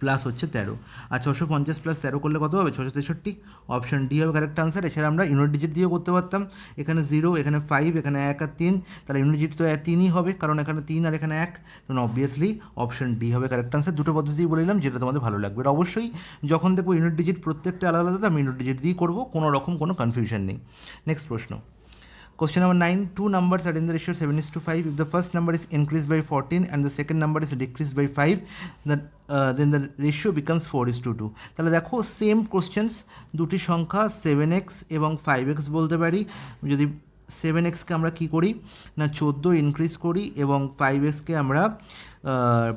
প্লাস হচ্ছে 13, আর 650 প্লাস 13 করলে কত হবে 663। অপশন ডি হবে কারেক্ট আনসার। এছাড়া আমরা ইউনিট ডিজিট দিয়েও করতে পারতাম, এখানে 0, এখানে 5, এখানে 1 আর 3, তাহলে ইউনিট ডিজিট তো 3ই হবে, কারণ এখানে 3 আর এখানে 1, তখন অবভিয়াসলি অপশন ডি হবে কারেক্ট আনসার। দুটো পদ্ধতিই বলে দিলাম, যেটা তোমাদের ভালো লাগবে। আর অবশ্যই যখন দেখবো ইউনিট ডিজিট প্রত্যেকটা আলাদা আলাদা, আমি ইউনিট ডিজিট দিয়েই করবো, কোনো রকম কোনো কনফিউশন নেই। নেক্সট প্রশ্ন, question number 9, two numbers are in the ratio 7:5. If the first number is increased by 14 and the second number is decreased by 5, then the ratio becomes 4:2. তাহলে দেখো সেম কোশ্চেন্স, দুটি সংখ্যা 7x এবং 5x বলতে পারি। যদি 7xকে আমরা কী করি না 14 ইনক্রিজ করি এবং 5xকে আমরা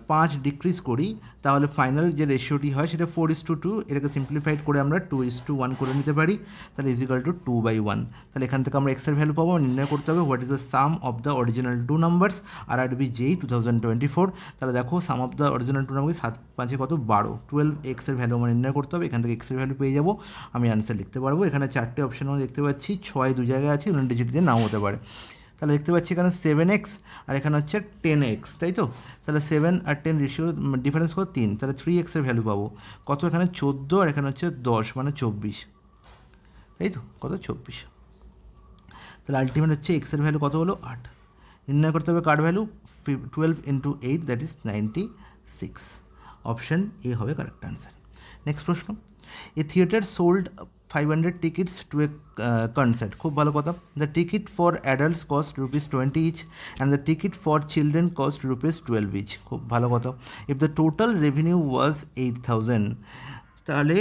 5 ডিক্রিজ করি, তাহলে ফাইনাল যে রেশিওটি হয় সেটা 4:2। এটাকে সিম্পলিফাইড করে আমরা 2:1 করে নিতে পারি, তাহলে ইজিক্যাল টু 2/1। তাহলে এখান থেকে আমরা এক্সের ভ্যালু পাবো, নির্ণয় করতে হবে what is the sum of the original two numbers, RRB JEE 2024। তাহলে দেখো sum of the original two number 7 5 কত 12, 12 এক্সের ভ্যালু আমার নির্ণয় করতে হবে। এখান থেকে এক্সের ভ্যালু পেয়ে যাবো, আমি অ্যান্সার লিখতে পারবো। এখানে 4টে অপশন আমরা দেখতে পাচ্ছি, 6 দু জায়গায় আছে, ইউনিট ডিজিট দিয়ে নাও হতে পারে। তাহলে দেখতে পাচ্ছি এখানে 7x আর এখানে হচ্ছে 10x, তাই তো। তাহলে 7 আর 10 রেশিও ডিফারেন্স কত 3, তাহলে 3x এর ভ্যালু পাবো কত, এখানে 14 আর এখানে হচ্ছে 10 মানে 24, তাই তো, কত 24। তাহলে আলটিমেট হচ্ছে এক্সের ভ্যালু কত হলো 8, নির্ণয় করতে হবে কার value 12 into 8, that is 96। Option A হবে কারেক্ট আনসার। নেক্সট প্রশ্ন, a theatre sold 500 tickets to a concert. খুব ভালো কথা। The ticket for adults cost ₹20 each and the ticket for children cost ₹12 each. খুব ভালো কথা। If the total revenue was 8,000, তাহলে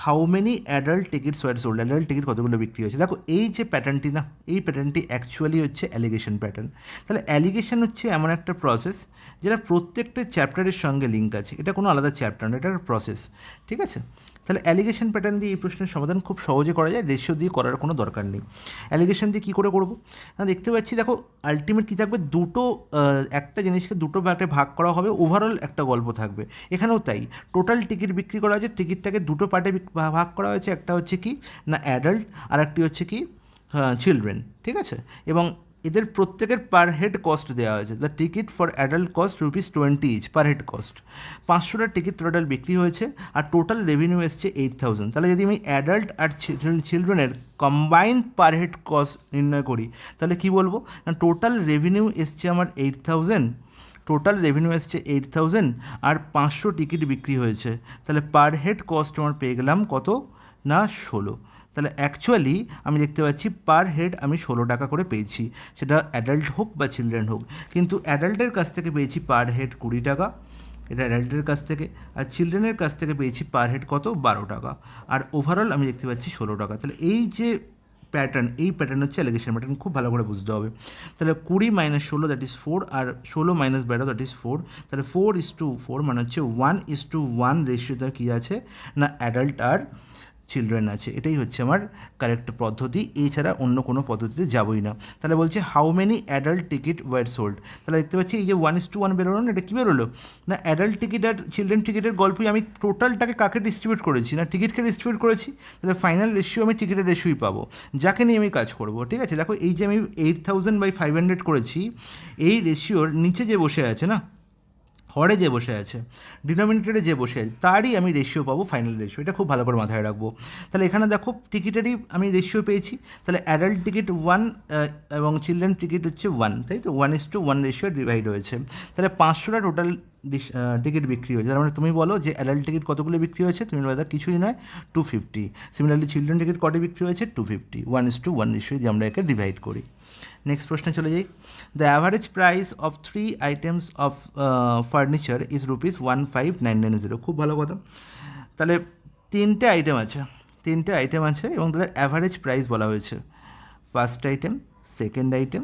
how many adult tickets were sold, adult ticket কতগুলো বিক্রি হয়েছে। দেখো এই যে প্যাটার্নটি না, এই প্যাটার্নটি অ্যাকচুয়ালি হচ্ছে অ্যালিগেশন প্যাটার্ন। তাহলে অ্যালিগেশন হচ্ছে এমন একটা প্রসেস যেটা প্রত্যেকটা চ্যাপ্টারের সঙ্গে লিঙ্ক আছে, এটা কোনো আলাদা চ্যাপ্টার না, এটা একটা প্রসেস। ঠিক আছে, তাহলে অ্যালিগেশন প্যাটার্ন দিয়ে এই প্রশ্নের সমাধান খুব সহজে করা যায়, রেশিও দিয়ে করার কোনো দরকার নেই। অ্যালিগেশন দিয়ে কী করে করবো না, দেখতে পাচ্ছি দেখো আলটিমেট কী থাকবে, দুটো একটা জিনিসকে দুটো পার্টে ভাগ করা হবে, ওভারঅল একটা গল্প থাকবে। এখানেও তাই, টোটাল টিকিট বিক্রি করা হয়েছে, টিকিটটাকে দুটো পার্টে ভাগ করা হয়েছে, একটা হচ্ছে কি না অ্যাডাল্ট আর একটি হচ্ছে কি চিলড্রেন। ঠিক আছে, এবং এদের প্রত্যেকের পার হেড কস্ট দেওয়া হয়েছে। The ticket for adult cost ₹20 each per head cost. 500টা টিকিট টোটাল বিক্রি হয়েছে আর টোটাল রেভিনিউ এসছে 8,000। তাহলে যদি আমি অ্যাডাল্ট আর চিলড্রেনের কম্বাইন্ড পার হেড কস্ট নির্ণয় করি, তাহলে কি বলবো না টোটাল রেভিনিউ এসছে আমার 8,000, টোটাল রেভিনিউ এসছে 8,000 আর 500 টিকিট বিক্রি হয়েছে, তাহলে পার হেড কস্ট আমার পেয়ে গেলাম কত না 16। তাহলে অ্যাকচুয়ালি আমি দেখতে পাচ্ছি পার হেড আমি 16 টাকা করে পেয়েছি, সেটা অ্যাডাল্ট হোক বা চিলড্রেন হোক। কিন্তু অ্যাডাল্টের কাছ থেকে পেয়েছি পার হেড 20 টাকা, এটা অ্যাডাল্টের কাছ থেকে, আর চিলড্রেনের কাছ থেকে পেয়েছি পার হেড কত 12 টাকা, আর ওভারঅল আমি দেখতে পাচ্ছি 16 টাকা। তাহলে এই যে প্যাটার্ন, এই প্যাটার্ন হচ্ছে অ্যালিগেশন প্যাটার্ন, খুব ভালো করে বুঝতে হবে। তাহলে 20 - 16 দ্যাট ইজ 4, আর 16 - 12 দ্যাট ইজ 4, তাহলে 4:4 মানে হচ্ছে 1:1 রেশিওতে কী আছে না অ্যাডাল্ট আর চিলড্রেন আছে। এটাই হচ্ছে আমার কারেক্ট পদ্ধতি, এছাড়া অন্য কোনো পদ্ধতিতে যাবই না। তাহলে বলছে how many adult ticket were sold. তাহলে দেখতে পাচ্ছি এই যে 1:1 বেরোলো না, এটা কী বেরোলো না অ্যাডাল্ট টিকিট আর চিলড্রেন টিকিটের গল্পই আমি টোটালটাকে কাকে ডিস্ট্রিবিউট করেছি না টিকিটকে ডিস্ট্রিবিউট করেছি, তাহলে ফাইনাল রেশিও আমি টিকিটের রেশিওই পাবো, যাকে নিয়ে আমি কাজ করব। ঠিক আছে, দেখো এই যে আমি 8,000/500 করেছি, এই রেশিওর নিচে যে বসে আছে না হরে যে বসে আছে, ডিনোমিনেটরে যে বসে আছে, তারই আমি রেশিও পাবো, ফাইনাল রেশিও। এটা খুব ভালো করে মাথায় রাখবো। তাহলে এখানে দেখো টিকিটেরই আমি রেশিও পেয়েছি। তাহলে অ্যাডাল্ট টিকিট 1 এবং চিলড্রেন টিকিট হচ্ছে 1, তাই তো 1:1 রেশিও ডিভাইড হয়েছে। তাহলে 500টা টোটাল টিকিট বিক্রি হয়েছে। তার মানে তুমি বলো যে অ্যাডাল্ট টিকিট কতগুলো বিক্রি হয়েছে, তুমি বলো কিছুই নয়, 250। সিমিলারলি চিলড্রেন টিকিট কত বিক্রি হয়েছে, 250। 1:1 রেশিও দিয়ে আমরা একে ডিভাইড করি। নেক্সট প্রশ্নে চলে যাই। The average price of 3 items of furniture is ₹15,990। খুব ভালো কথা। তাহলে তিনটে আইটেম আছে এবং তাদের অ্যাভারেজ প্রাইস বলা হয়েছে, ফার্স্ট আইটেম, সেকেন্ড আইটেম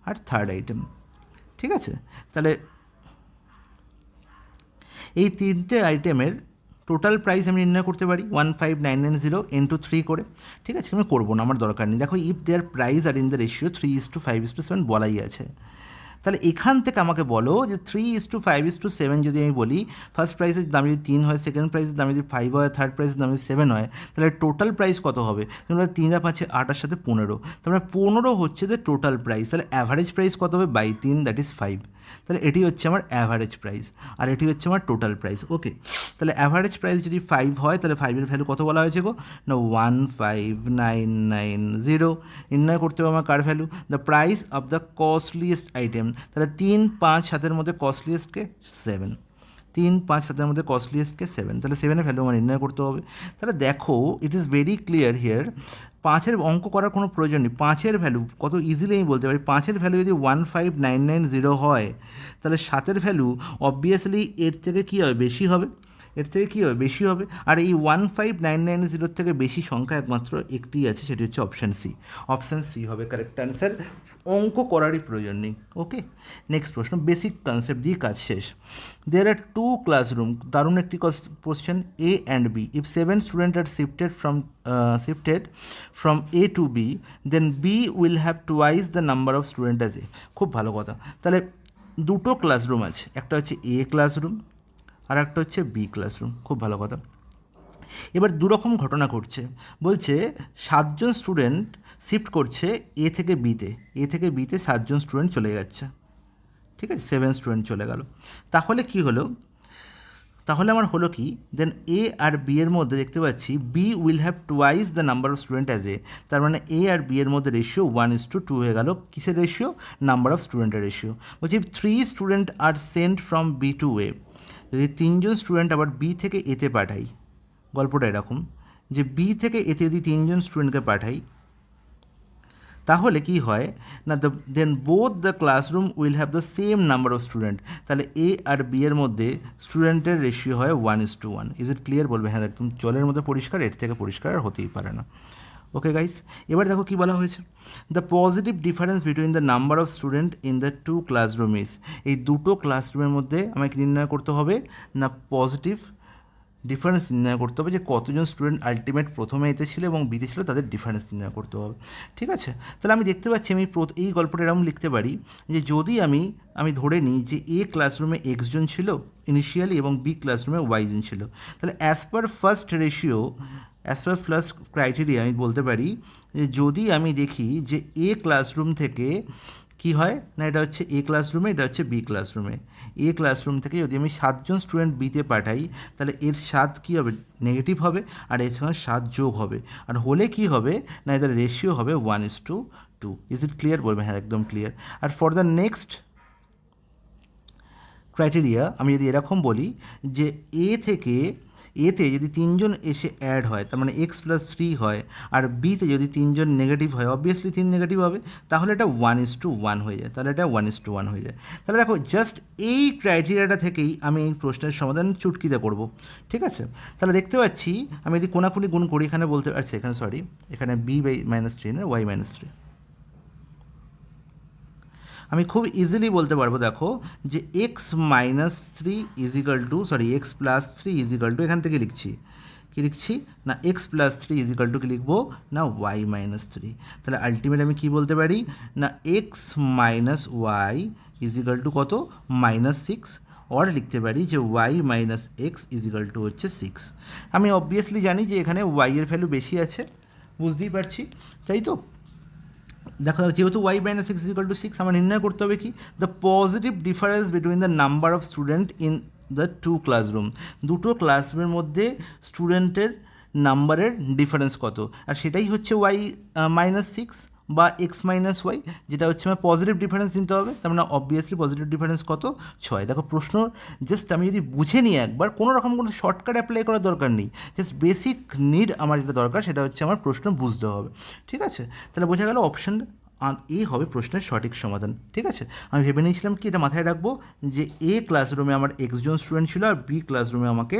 আর থার্ড আইটেম। ঠিক আছে, তাহলে এই তিনটে আইটেমের টোটাল প্রাইস আমি নির্ণয় করতে পারি 15,990 ইন্টু 3 করে। ঠিক আছে, আমি করবো না, আমার দরকার নেই। দেখো, if their price are in the ratio 3:5:7 বলাই আছে। তাহলে এখান থেকে আমাকে বলো যে 3:5:7 যদি আমি বলি, ফার্স্ট প্রাইসের দাম যদি 3 হয়, সেকেন্ড প্রাইসের দাম যদি 5 হয়, থার্ড প্রাইসের দাম যদি 7 হয়, তাহলে টোটাল প্রাইস কত হবে? তোমরা 3 আর 5 8 সাথে 15, তাহলে 15 হচ্ছে যে টোটাল প্রাইস। তাহলে অ্যাভারেজ প্রাইস কত হবে? By 3, that is 5। তাহলে এটি হচ্ছে আমার অ্যাভারেজ প্রাইস আর এটি হচ্ছে আমার টোটাল প্রাইস। ওকে, তাহলে অ্যাভারেজ প্রাইস যদি 5 হয়, তাহলে 5-এর ভ্যালু কত বলা হয়েছে গো? না 15,990। নির্ণয় করতে হবে আমার কার value? The price of the costliest item. তাহলে 3, 5, 7-এর মধ্যে কস্টলিয়েস্টকে 7, 3, 5, 7-এর মধ্যে কস্টলিয়েস্টকে 7, তাহলে 7-এর ভ্যালু আমার নির্ণয় করতে হবে। তাহলে দেখো, it is very clear here, 5-এর অঙ্ক করার কোনো প্রয়োজন নেই। 5-এর ভ্যালু কত ইজিলি আমি বলতে পারি। 5-এর ভ্যালু যদি 15,990 হয়, তাহলে 7-এর ভ্যালু অবভিয়াসলি এর থেকে কী হবে? বেশি হবে। বেশি হবে। আর এই 15,990 থেকে বেশি সংখ্যা একমাত্র একটি আছে, সেটি হচ্ছে অপশান সি। অপশান সি হবে কারেক্ট অ্যান্সার। অঙ্ক করারই প্রয়োজন নেই। ওকে, নেক্সট প্রশ্ন, বেসিক কনসেপ্ট দিয়ে কাজ শেষ। দেয়ার আর 2 ক্লাসরুম, দারুণ একটি question, A and B. If 7 student are shifted from A to B, then B will have twice the number of student as A. খুব ভালো কথা। তাহলে দুটো ক্লাসরুম আছে, একটা হচ্ছে এ ক্লাসরুম আর একটা হচ্ছে বি ক্লাসরুম। খুব ভালো কথা। এবার দুরকম ঘটনা ঘটছে। বলছে 7 জন স্টুডেন্ট শিফট করছে এ থেকে বিতে, 7 জন স্টুডেন্ট চলে যাচ্ছে। ঠিক আছে, 7 স্টুডেন্ট চলে গেল। তাহলে কি হলো? তাহলে আমার হলো কি, দেন এ আর বি এর মধ্যে দেখতে পাচ্ছি B will have twice the number of student as A. তার মানে এ আর বি এর মধ্যে রেশিও 1:2 হয়ে গেল। কিসের রেশিও? নাম্বার অফ স্টুডেন্টের রেশিও। বলছি 3 স্টুডেন্ট আর sent from B to A, যদি 3 জন স্টুডেন্ট আবার বি থেকে এতে পাঠাই, গল্পটা এরকম যে বি থেকে এতে যদি 3 জন স্টুডেন্টকে পাঠাই, তাহলে কি হয় না, then both the classroom will have the same number of student. তাহলে এ আর বি এর মধ্যে স্টুডেন্টের রেশিও হয় 1:1। Is it clear? বলবে হ্যাঁ, একদম জলের মধ্যে পরিষ্কার, এর থেকে পরিষ্কার আর হতেই পারে না। ওকে গাইস, এবার দেখো কী বলা হয়েছে। The positive difference between the number of student in the 2 classroom is. এই দুটো ক্লাসরুমের মধ্যে আমাকে নির্ণয় করতে হবে না পজিটিভ ডিফারেন্স নির্ণয় করতে হবে, যে কতজন স্টুডেন্ট আলটিমেট প্রথমে এতে ছিল এবং বিতে ছিল, তাদের ডিফারেন্স নির্ণয় করতে হবে। ঠিক আছে, তাহলে আমি দেখতে পাচ্ছি আমি এই গল্পটা এরকম লিখতে পারি যে যদি আমি ধরে নিই যে এ ক্লাসরুমে এক্স জন ছিল ইনিশিয়ালি এবং বি ক্লাসরুমে ওয়াই জন ছিল, তাহলে অ্যাজ পার ফার্স্ট ক্রাইটেরিয়া আমি বলতে পারি যে যদি আমি দেখি যে এ ক্লাসরুম থেকে কি হয় না, এটা হচ্ছে এ ক্লাসরুমে, এটা হচ্ছে বি ক্লাসরুমে। এ ক্লাসরুম থেকে যদি আমি 7 জন স্টুডেন্ট বিতে পাঠাই, তাহলে এর 7 কী হবে? নেগেটিভ হবে, আর এর সঙ্গে 7 যোগ হবে, আর হলে কি হবে না, এদের রেশিও হবে 1:2। Is it clear? বলবে হ্যাঁ, একদম ক্লিয়ার। আর ফর দ্য নেক্সট ক্রাইটেরিয়া আমি যদি এরকম বলি যে এতে যদি 3 জন এসে অ্যাড হয়, তার মানে x+3 হয়, আর বিতে যদি 3 জন নেগেটিভ হয়, অবভিয়াসলি 3 নেগেটিভ হবে, তাহলে এটা 1:1 হয়ে যায়। তাহলে দেখো, জাস্ট এই ক্রাইটেরিয়াটা থেকেই আমি এই প্রশ্নের সমাধান চুটকিতে করব। ঠিক আছে, তাহলে দেখতে পাচ্ছি আমি যদি কোনাকুনি গুণ করি, এখানে বলতে পারছি, এখানে b/-3 না y-3, আমি খুব ইজিলি বলতে পারবো। দেখো যে x-3 এখান থেকে লিখছি না x+3 কি লিখবো না y-3। তাহলে আলটিমেট আমি কি বলতে পারি না x - y কত? -6, অর লিখতে পারি যে y - x হচ্ছে 6। আমি অবভিয়াসলি জানি যে এখানে y এর ভ্যালু বেশি আছে, বুঝতেই পারছি, তাই তো? দেখো যেহেতু Y minus six equal to six আমার নির্ণয় করতে হবে কি the positive difference between the number of student in the two classroom, দুটো ক্লাসরুমের মধ্যে স্টুডেন্টের নাম্বারের ডিফারেন্স কত, আর সেটাই হচ্ছে ওয়াই মাইনাস সিক্স বা এক্স মাইনাস ওয়াই, যেটা হচ্ছে আমার পজিটিভ ডিফারেন্স নিতে হবে, তার মানে অবভিয়াসলি পজিটিভ ডিফারেন্স কত, 6। দেখো প্রশ্ন জাস্ট আমি যদি বুঝে নিই একবার, কোনো রকম কোনো শর্টকাট অ্যাপ্লাই করার দরকার নেই, জাস্ট বেসিক নিড আমার যেটা দরকার সেটা হচ্ছে আমার প্রশ্ন বুঝতে হবে, ঠিক আছে? তাহলে বোঝা গেল অপশান এই হবে প্রশ্নের সঠিক সমাধান, ঠিক আছে? আমি ভেবে নিয়েছিলাম কি এটা মাথায় রাখবো যে এ ক্লাসরুমে আমার এক্স জন স্টুডেন্ট ছিল আর বি ক্লাসরুমে আমাকে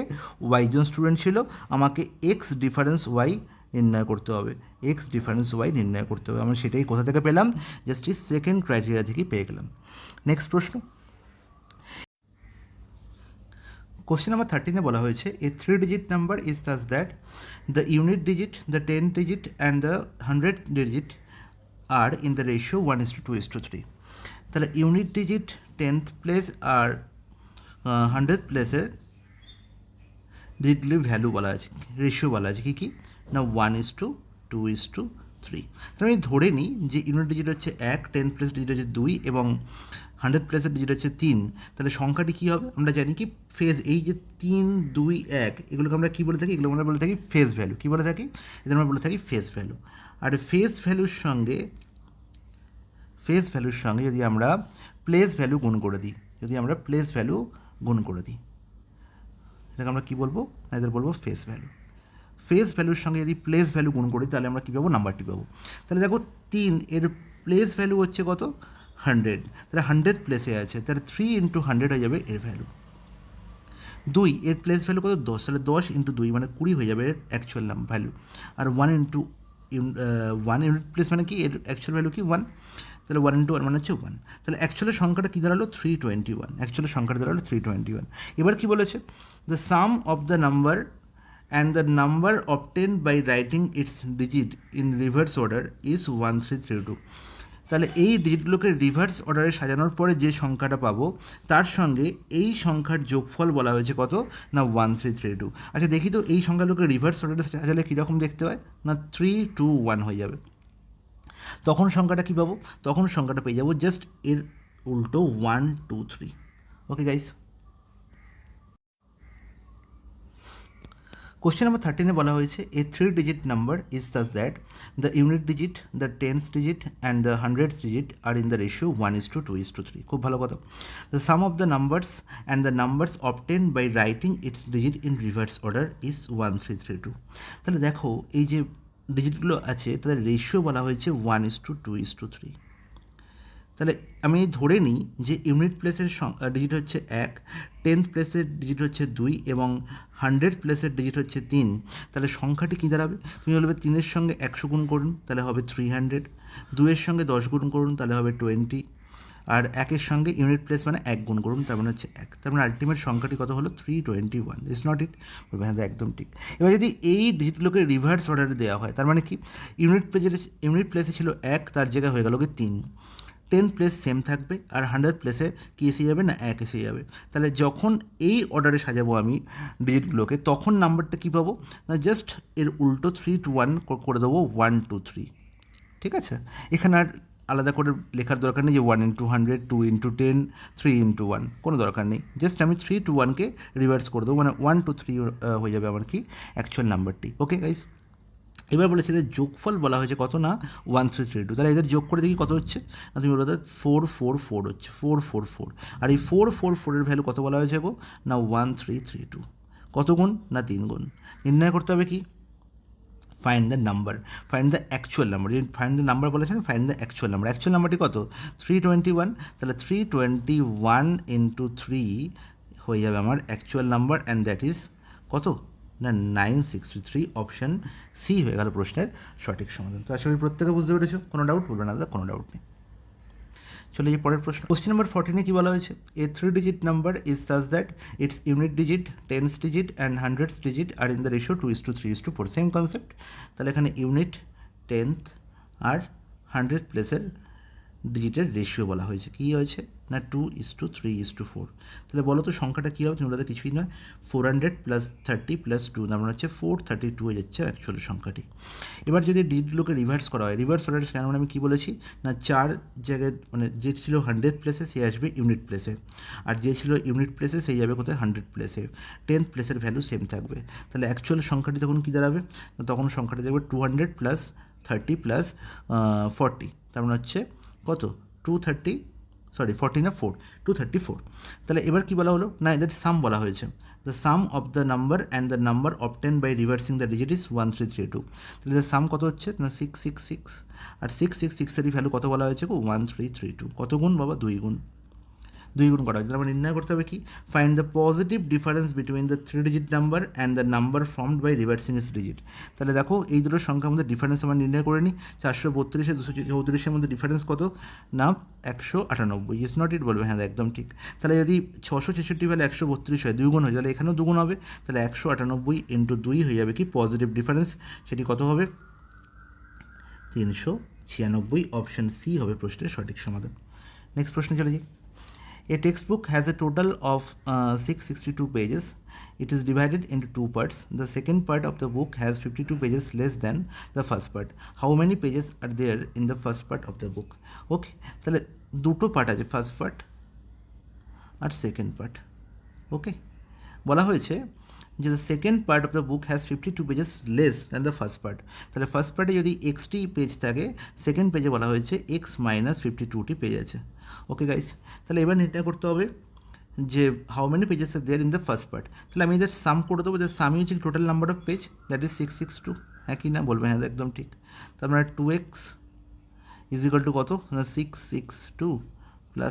ওয়াই জন স্টুডেন্ট ছিল, আমাকে এক্স ডিফারেন্স ওয়াই নির্ণয় করতে হবে, এক্স ডিফারেন্স ওয়াই নির্ণয় করতে হবে। আমরা সেটাই কোথা থেকে পেলাম, জাস্ট এই সেকেন্ড ক্রাইটেরিয়া থেকেই পেয়ে গেলাম। নেক্সট প্রশ্ন, কোশ্চেন নাম্বার 13-এ বলা হয়েছে a 3 digit number is such that the unit digit, the 10 digit and the 100 digit are in the ratio 1:2:3। তাহলে ইউনিট ডিজিট 10th প্লেস আর 100th প্লেসের ডিজিটগুলির ভ্যালু বলা আছে, রেশিও বলা আছে কী কী না 1:2:3। তাহলে আমি ধরে নিই যে ইউনিট ডিজিট হচ্ছে 1, 10th প্লেস ডিজিট হচ্ছে 2 এবং 100 প্লেসের ডিজিট হচ্ছে 3। তাহলে সংখ্যাটি কী হবে আমরা জানি কি ফেজ, এই যে 3, 2, 1 এগুলোকে আমরা কী বলে থাকি, এগুলো আমরা বলে থাকি ফেজ ভ্যালু। কী বলে থাকি, এদের আমরা বলে থাকি ফেজ ভ্যালু। আর ফেজ ভ্যালুর সঙ্গে যদি আমরা প্লেস ভ্যালু গুণ করে দিই, এটাকে আমরা কী বলবো, এদের বলবো ফেস ভ্যালু। ফেস ভ্যালুর সঙ্গে যদি প্লেস ভ্যালু গুণ করি তাহলে আমরা কী পাবো, নাম্বারটি পাবো। তাহলে দেখো 3 এর প্লেস ভ্যালু হচ্ছে কত 100, তাহলে 100th প্লেসে আছে, তাহলে 3 × 100 হয়ে যাবে এর ভ্যালু। 2 এর প্লেস ভ্যালু কত 10, তাহলে 10 × 2 মানে 20 হয়ে যাবে এর অ্যাকচুয়াল ভ্যালু। আর 1 ইউনিট প্লেস মানে কি এর অ্যাকচুয়াল ভ্যালু কি 1, তাহলে 1 × 1 মানে হচ্ছে 1। তাহলে অ্যাকচুয়ালের সংখ্যাটা কী দাঁড়ালো 321, এবার কি বলেছে the sum of the number and the number obtained by writing its digit in reverse order is 1332। তাহলে এই ডিজিটগুলোকে রিভার্স অর্ডারে সাজানোর পরে যে সংখ্যাটা পাবো তার সঙ্গে এই সংখ্যার যোগফল বলা হয়েছে কত না 1332। আচ্ছা দেখি তো এই সংখ্যাগুলোকে রিভার্স অর্ডারে সাজালে কীরকম দেখতে হয় না 321 হয়ে যাবে। তখন সংখ্যাটা কী পাবো, তখন সংখ্যাটা পেয়ে যাবো জাস্ট এর উল্টো 1 2 3। ওকে গাইস, কোশ্চেন নাম্বার 13-এ বলা হয়েছে a 3 digit number is such that the unit digit, the 10th digit and the 100th digit are in the ratio 1:2:3। খুব ভালো কথা। The sum of the numbers and the numbers obtained by writing its digit in reverse order is 1332। তাহলে দেখো এই যে ডিজিটগুলো আছে তাদের ratio বলা হয়েছে 1:2:3। তাহলে আমি ধরে নিই যে ইউনিট প্লেসের ডিজিট হচ্ছে 1, 10th প্লেসের ডিজিট হচ্ছে 2 এবং 100th প্লেসের ডিজিট হচ্ছে 3। তাহলে সংখ্যাটি কী দাঁড়াবে, তুমি বলবে 3-এর সঙ্গে 100 গুণ করুন তাহলে হবে 300, 2-এর সঙ্গে 10 গুণ করুন তাহলে হবে 20, আর 1-এর সঙ্গে ইউনিট প্লেস মানে 1 গুণ করুন তার মানে হচ্ছে 1। তার মানে আলটিমেট সংখ্যাটি কত হলো 321। ইজ নট ইট, বলবে হ্যাঁ একদম ঠিক। এবার যদি এই ডিজিটগুলোকে রিভার্স অর্ডারে দেওয়া হয় তার মানে কি ইউনিট প্লেসে ছিল 1, তার জায়গায় হয়ে গেল কি 3, 10th প্লেস সেম থাকবে আর 100th প্লেসে কী এসে যাবে না 1 এসে যাবে। তাহলে যখন এই অর্ডারে সাজাবো আমি ডিজিটগুলোকে তখন নাম্বারটা কী পাবো না জাস্ট এর উল্টো 3 to 1 করে দেবো 1 2 3। ঠিক আছে, এখানে আর আলাদা করে লেখার দরকার নেই যে 1 × 100, 2 × 10, 3 × 1, কোনো দরকার নেই। জাস্ট আমি 3 to 1কে রিভার্স করে দেবো, মানে 1 2 3 হয়ে যাবে আমার কি অ্যাকচুয়াল নাম্বারটি। ওকে গাইস, এবার বলেছে এদের যোগফল বলা হয়েছে কত না 1332। তাহলে এদের যোগ করে দেখি কত হচ্ছে না, তুমি বলো 444 হচ্ছে, 444। আর এই 444 এর ভ্যালু কত বলা হয়েছে গো না 1332। কত গুণ না 3 গুণ। নির্ণয় করতে হবে কি find the number, find the actual number. যদি ফাইন্ড দ্য নাম্বার বলেছেন find the actual number. Actual নাম্বারটি কত 321। তাহলে 321 × 3 হয়ে যাবে আমার actual number and that is কত না 963। অপশান সি হয়ে গেল প্রশ্নের সঠিক সমাধান। তো আশা করি প্রত্যেকে বুঝতে পেরেছো, কোনো ডাউট বলবে না দাদা, কোনো ডাউট নেই। চলে এই পরের প্রশ্ন, কোশ্চেন নাম্বার 14-এ কী বলা হয়েছে a 3 digit number is such that its unit digit, 10th digit and 100th digit are in the ratio 2:3:4। Same concept. তাহলে এখানে ইউনিট, 10th আর 100th প্লেসের ডিজিটের রেশিও বলা হয়েছে। কী হয়েছে না 2:3:4? তাহলে বলো তো সংখ্যাটা কী হবে? তুমি বলতে কিছুই নয়, 400 + 30 + 2, তার হচ্ছে 432 হয়ে যাচ্ছে অ্যাকচুয়াল সংখ্যাটি। এবার যদি ডিজিটগুলোকে রিভার্স করা হয়, রিভার্স অর্ডার কেন মানে আমি কী বলেছি না 4 জায়গায় মানে যে ছিল 100th প্লেসে সে আসবে ইউনিট প্লেসে, আর যে ছিল ইউনিট প্লেসে সেই যাবে কোথায় 100 প্লেসে, 10th প্লেসের ভ্যালু সেম থাকবে। তাহলে অ্যাকচুয়াল সংখ্যাটি তখন কী দাঁড়াবে? তখন সংখ্যাটি দেখবে 200 + 30 + 40, তার মানে হচ্ছে কত 40 না 234। তাহলে এবার কী বলা হলো না এদের সাম বলা হয়েছে, the sum of the number and the number obtain by reversing the digit is 1332। তাহলে সাম কত হচ্ছে না 666, আর 666-এরই ভ্যালু কত বলা হয়েছে 1332। কত গুণ বাবা? 2 গুণ, 2 গুণ করা হয়েছে। তাহলে আমরা নির্ণয় করতে হবে কি? Find the positive difference between the 3 digit number and the number formed by reversing its digit. তাহলে দেখো এই দুটো সংখ্যার মধ্যে ডিফারেন্স আমরা নির্ণয় করে নিই। 432 234-এর মধ্যে ডিফারেন্স কত না 198। ইস নট ইট বলবে, হ্যাঁ একদম ঠিক। তাহলে যদি 666 ভ্যালু 132 হয়, 2 গুণ হয়ে তাহলে এখানেও 2 গুণ হবে, তাহলে 198 × 2 হয়ে যাবে কি পজিটিভ ডিফারেন্স, সেটি কত হবে 396। অপশান সি হবে প্রশ্নের সঠিক সমাধান। নেক্সট প্রশ্ন চলে যাই। A textbook has a total of 662 pages. It is divided into two parts. The second part of the book has 52 pages less than the first part. How many pages are there in the first part of the book? Okay, তাহলে দুটো part আছে, first part আর second part. ওকে, বলা হয়েছে যে the second part of the book has 52 pages less than the first part. তাহলে first পার্টে যদি 60 page থাকে, সেকেন্ড পেজে বলা হয়েছে x - 52টি পেজ আছে। ওকে গাইস, তাহলে এবার নির্ণয় করতে হবে যে how many pages are there in the first part. তাহলে আমি এদের সাম করে দেবো, যে সামই হচ্ছে total number of page, that is 662। হ্যাঁ কি না বলবে? হ্যাঁ একদম ঠিক। তার মানে 2x = কত না 662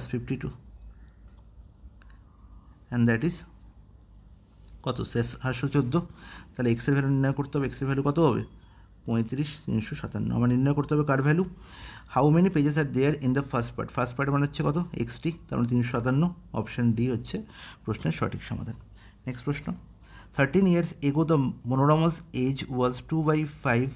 + 52, অ্যান্ড দ্যাট ইজ কত 714। তাহলে এক্সের ভ্যালু নির্ণয় করতে হবে, এক্সের ভ্যালু কত হবে 35,357। আমার নির্ণয় করতে হবে কার value? How many pages are there in the first part. First part মানে হচ্ছে কত 60, তার মানে 357। অপশান ডি হচ্ছে প্রশ্নের সঠিক সমাধান। নেক্সট প্রশ্ন। 13 years ago the Monoramas age was 2/5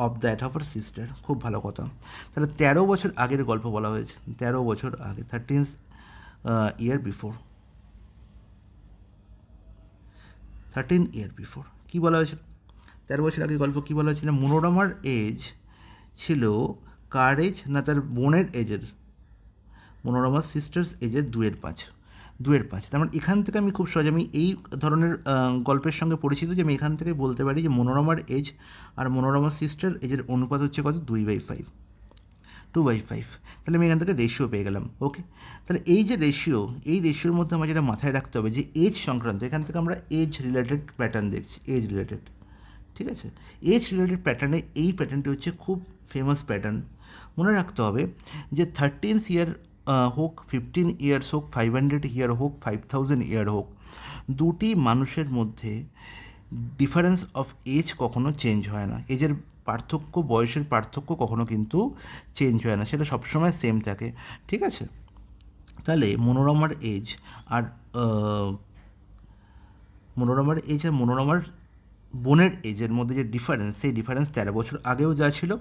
of that of her sister। খুব ভালো কথা। তাহলে 13 বছর আগের গল্প বলা হয়েছে, 13 বছর আগে, 13 year before, 13 year before কী বলা হয়েছিল? 13 বছর আগে গল্প কী বলা হয়েছিল? মনোরমার এজ ছিল কার এজ না তার বোনের এজের, মনোরমার সিস্টার্স এজের 2/5, 2/5। তার মানে এখান থেকে আমি খুব সহজে আমি এই ধরনের গল্পের সঙ্গে পরিচিত যে আমি এখান থেকে বলতে পারি যে মনোরমার এজ আর মনোরমার সিস্টার এজের অনুপাত হচ্ছে কত 2/5, 2/5। তাহলে আমি এখান থেকে রেশিও পেয়ে গেলাম। ওকে, তাহলে এই যে রেশিও, এই রেশিওর মধ্যে আমার যেটা মাথায় রাখতে হবে যে এজ সংক্রান্ত, এখান থেকে আমরা এজ রিলেটেড প্যাটার্ন দেখছি, এজ রিলেটেড, ঠিক আছে। এজ রিলেটেড প্যাটার্নে এই প্যাটার্নটি হচ্ছে খুব ফেমাস প্যাটার্ন। মনে রাখতে হবে যে 13 ইয়ার হোক, 15 ইয়ার্স হোক, 500 ইয়ার হোক, 5000 ইয়ার হোক, দুটি মানুষের মধ্যে ডিফারেন্স অফ এজ কখনো চেঞ্জ হয় না। এজের পার্থক্য, বয়সের পার্থক্য কখনো কিন্তু চেঞ্জ হয় না, সেটা সবসময় সেম থাকে, ঠিক আছে। তাহলে মনোরমার এজ আর মনোরমার বোনের এজের মধ্যে যে ডিফারেন্স, সেই ডিফারেন্স 13 বছর আগেও যা ছিল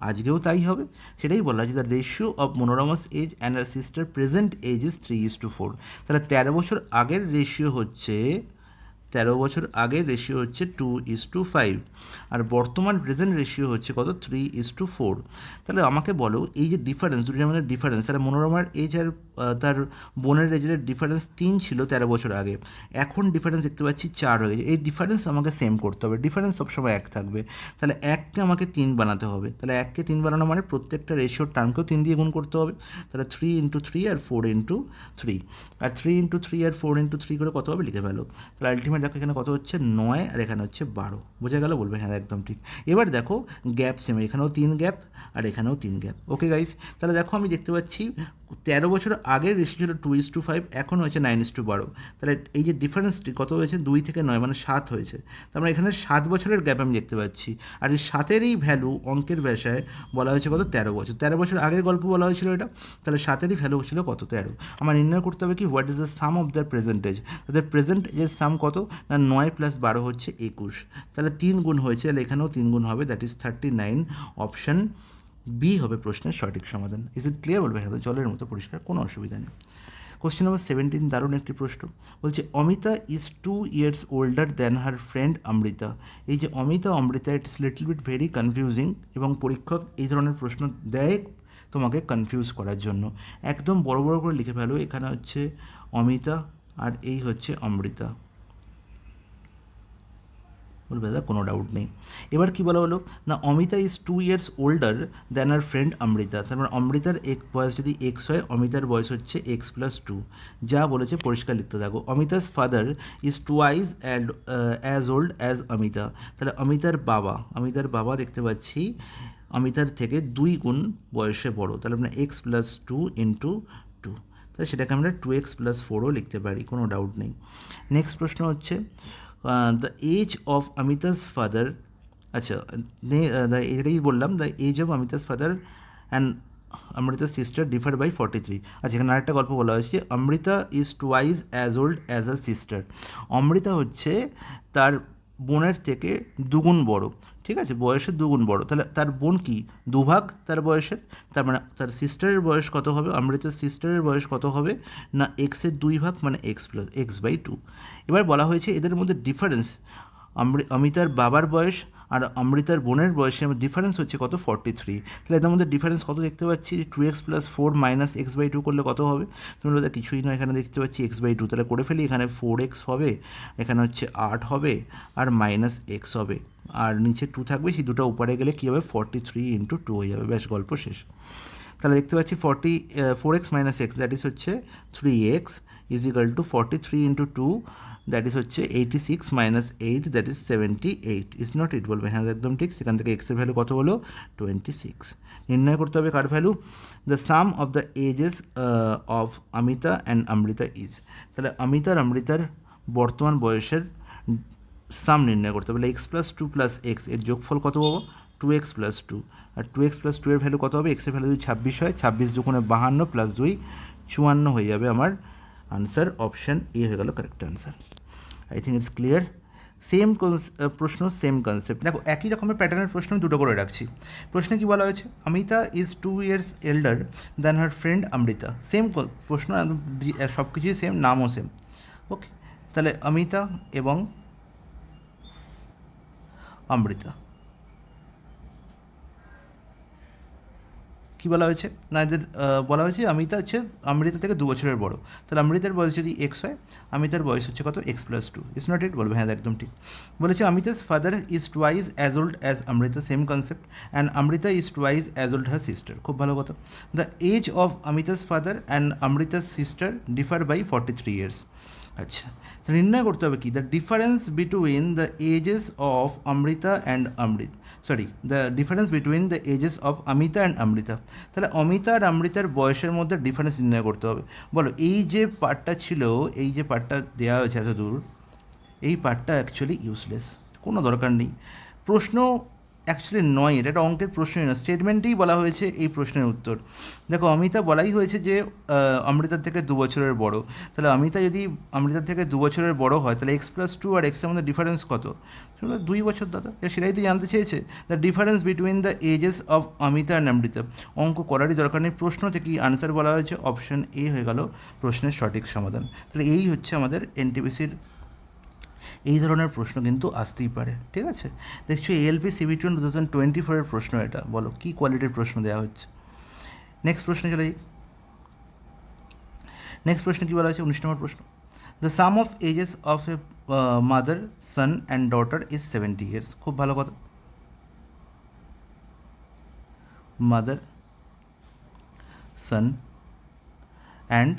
আজকেও তাই হবে। সেটাই বলা হয়েছে the ratio of Manorama's age and her sister present age is 3:4। তাহলে 13 বছর আগের রেশিও হচ্ছে 2:5, আর বর্তমান প্রেজেন্ট রেশিও হচ্ছে কত 3:4। তাহলে আমাকে বলো এই যে ডিফারেন্স, দুটোর মধ্যে ডিফারেন্স, তাহলে মনোরমার এজ আর তার বোনের এজের ডিফারেন্স 3 ছিল 13 বছর আগে, এখন ডিফারেন্স দেখতে পাচ্ছি 4 হয়ে যায়। এই ডিফারেন্স আমাকে সেম করতে হবে, ডিফারেন্স সবসময় 1 থাকবে। তাহলে 1কে আমাকে 3 বানাতে হবে, তাহলে 1কে 3 বানানো মানে প্রত্যেকটা রেশিওর টার্মকেও 3 দিয়ে গুণ করতে হবে। তাহলে 3 × 3 আর 4 × 3, আর 3 × 3 আর 4 × 3 করে কত হবে লিখে ফেলো। তাহলে আলটিমেট দেখো এখানে কত হচ্ছে 9, আর এখানে হচ্ছে 12। বোঝা গেল? বলবে হ্যাঁ একদম ঠিক। এবার দেখো গ্যাপ সেম, এখানেও 3 গ্যাপ আর এখানেও 3 গ্যাপ। ওকে গাইস, তাহলে দেখো আমি দেখতে পাচ্ছি 13 বছর আগের রেশিও ছিল 2:5, এখন হয়েছে 9:12। তাহলে এই যে ডিফারেন্সটি কত হয়েছে 2 থেকে 9 মানে 7 হয়েছে। তার মানে এখানে 7 বছরের গ্যাপ আমি দেখতে পাচ্ছি, আর এই 7-এরই ভ্যালু অঙ্কের ভাষায় বলা হয়েছে কত 13 বছর। 13 বছর আগের গল্প বলা হয়েছিল এটা, তাহলে 7-এরই ভ্যালু ছিল কত 13। আমার নির্ণয় করতে হবে কি what is the sum of the present ages. তাদের প্রেজেন্ট এজের সাম কত না 9 + 12 হচ্ছে 21। তাহলে 3 গুণ হয়েছে, তাহলে এখানেও 3 গুণ হবে, দ্যাট ইজ 39। অপশান বি হবে প্রশ্নের সঠিক সমাধান। Is it clear? বলবে হ্যাঁ, জলের মতো পরিষ্কার, কোনো অসুবিধা নেই। কোশ্চেন নাম্বার 17, দারুণ একটি প্রশ্ন। বলছে Amita is 2 years older than her friend Amrita. এই যে Amita Amrita, it's little bit very confusing, এবং পরীক্ষক এই ধরনের প্রশ্ন দেয় তোমাকে কনফিউজ করার জন্য। একদম বড় বড় করে লিখে ফেলো, এখানে হচ্ছে অমিতা আর এই হচ্ছে অমৃতা। বলবে দাদা কোনো ডাউট নেই। এবার কি বলা হলো না, Amita is 2 years older than her friend Amrita. তার মানে অমৃতার বয়স যদি এক্স হয়, অমিতার বয়স হচ্ছে এক্স প্লাস টু। যা বলেছে পরিষ্কার লিখতে থাকো। Amita's father is twice as old as Amita. তাহলে অমিতার বাবা দেখতে পাচ্ছি অমিতার থেকে 2 গুণ বয়সে বড়। তাহলে আমরা X plus two into two, তাহলে সেটাকে আমরা 2x + 4ও লিখতে পারি, কোনো ডাউট নেই। নেক্সট প্রশ্ন হচ্ছে the age of Amita's father, আচ্ছা এটাই বললাম, the age of Amita's father and অমৃতার সিস্টার ডিফার বাই 43। আচ্ছা, এখানে আরেকটা গল্প বলা হয়েছে, Amrita is twice as old as a sister. অমৃতা হচ্ছে তার বোনের থেকে দুগুণ বড়, ঠিক আছে, বয়সে দুগুণ বড়। তাহলে তার বোন কি দুভাগ তার বয়সের, তার মানে তার সিস্টারের বয়স কত হবে, অমৃতার সিস্টারের বয়স কত হবে না এক্সের 2 ভাগ, মানে x/2। এবার বলা হয়েছে এদের মধ্যে ডিফারেন্স, অমিতার বাবার বয়স আর অমৃতার বোনের বয়সের ডিফারেন্স হচ্ছে কত, 43। তাহলে এদের মধ্যে ডিফারেন্স কত দেখতে পাচ্ছি, 2x + 4 - x/2 করলে কত হবে, তুমি বলতে কিছুই না, এখানে দেখতে পাচ্ছি x/2। তাহলে করে ফেলি, এখানে 4x হবে, এখানে হচ্ছে 8 হবে, আর -x হবে, আর নিচে 2 থাকবে, সেই দুটো উপরে গেলে কী হবে, 43 × 2 হয়ে যাবে। ব্যাস, গল্প শেষ। তাহলে দেখতে পাচ্ছি 4x - x, দ্যাট ইজ হচ্ছে 3x, is equal two 43 × 2, that is হচ্ছে 86 - 8, দ্যাট ইজ 78। ইজ নট ইট? বলবে হ্যাঁ একদম ঠিক। সেখান থেকে এক্সের ভ্যালু কত হলো, 26। নির্ণয় করতে হবে কার value, the sum of the ages of Amita and Amrita is. তাহলে অমিতা আর অমৃতার বর্তমান বয়সের সাম নির্ণয় করতে হবে। x + 2 + x এর যোগফল কত পাবো, 2x + 2, আর 2x + 2 এর ভ্যালু কত হবে, এক্সের ভ্যালু যদি 26 হয়, 26 × 2 = 52 + 2 54 হয়ে যাবে। আমার আনসার অপশান এ হয়ে গেল correct answer. I think it's clear. Same প্রশ্ন, সেম কনসেপ্ট। দেখো একই রকমের প্যাটার্নের প্রশ্ন আমি দুটো করে রাখছি। প্রশ্নে কি বলা হয়েছে, Amita is 2 years elder than her friend Amrita. Same প্রশ্ন, সব কিছুই সেম, নামও সেম। ওকে, তাহলে অমিতা এবং অমৃতা কী বলা হয়েছে না, এদের বলা হয়েছে অমিতা হচ্ছে অমৃতা থেকে 2 বছরের বড়। তাহলে অমৃতার বয়স যদি এক্স হয়, অমিতার বয়স হচ্ছে কত, x + 2। ইজ নট ইট? বলবে হ্যাঁ একদম ঠিক। বলেছে Amita's father is twice as old as Amrita, same concept, and Amrita is twice as old her sister. খুব ভালো কথা। The age of Amita's father and Amrita's sister differ by 43 years। আচ্ছা, তো নির্ণয় করতে হবে কি, the difference between the ages of Amrita and the difference between the ages of Amita and Amrita. তাহলে অমিতা আর অমৃতার বয়সের মধ্যে ডিফারেন্স নির্ণয় করতে হবে। বলো, এই যে পার্টটা ছিল, এই যে পার্টটা দেওয়া হয়েছে এত দূর, এই পার্টটা অ্যাকচুয়ালি ইউজলেস, কোনো দরকার নেই। প্রশ্ন অ্যাকচুয়ালি নয়, এটা একটা অঙ্কের প্রশ্নই নয়, স্টেটমেন্টেই বলা হয়েছে এই প্রশ্নের উত্তর। দেখো অমিতা বলাই হয়েছে যে অমৃতার থেকে 2 বছরের বড়। তাহলে অমিতা যদি অমৃতার থেকে 2 বছরের বড় হয়, তাহলে x + 2 আর x এর মধ্যে ডিফারেন্স কত, 2 বছর দাদা। সেটাই তো জানতে চেয়েছে, the difference between the ages of Amita and Amrita. অঙ্ক করারই দরকার নেই, প্রশ্ন থেকেই আনসার বলা হয়েছে, অপশন এ হয়ে গেল প্রশ্নের সঠিক সমাধান। তাহলে এই হচ্ছে আমাদের এনটিপিসির এই ধরনের প্রশ্ন কিন্তু আসতেই পারে, ঠিক আছে। দেখছো ALP CBT 2024-এর প্রশ্ন এটা, বলো কী কোয়ালিটির প্রশ্ন দেওয়া হচ্ছে। নেক্সট প্রশ্নে চলে যাই। নেক্সট প্রশ্ন কী বলা হয়েছে, 19 নম্বর প্রশ্ন, the sum of ages of a mother son and daughter is 70 years। খুব ভালো কথা, মাদার সন অ্যান্ড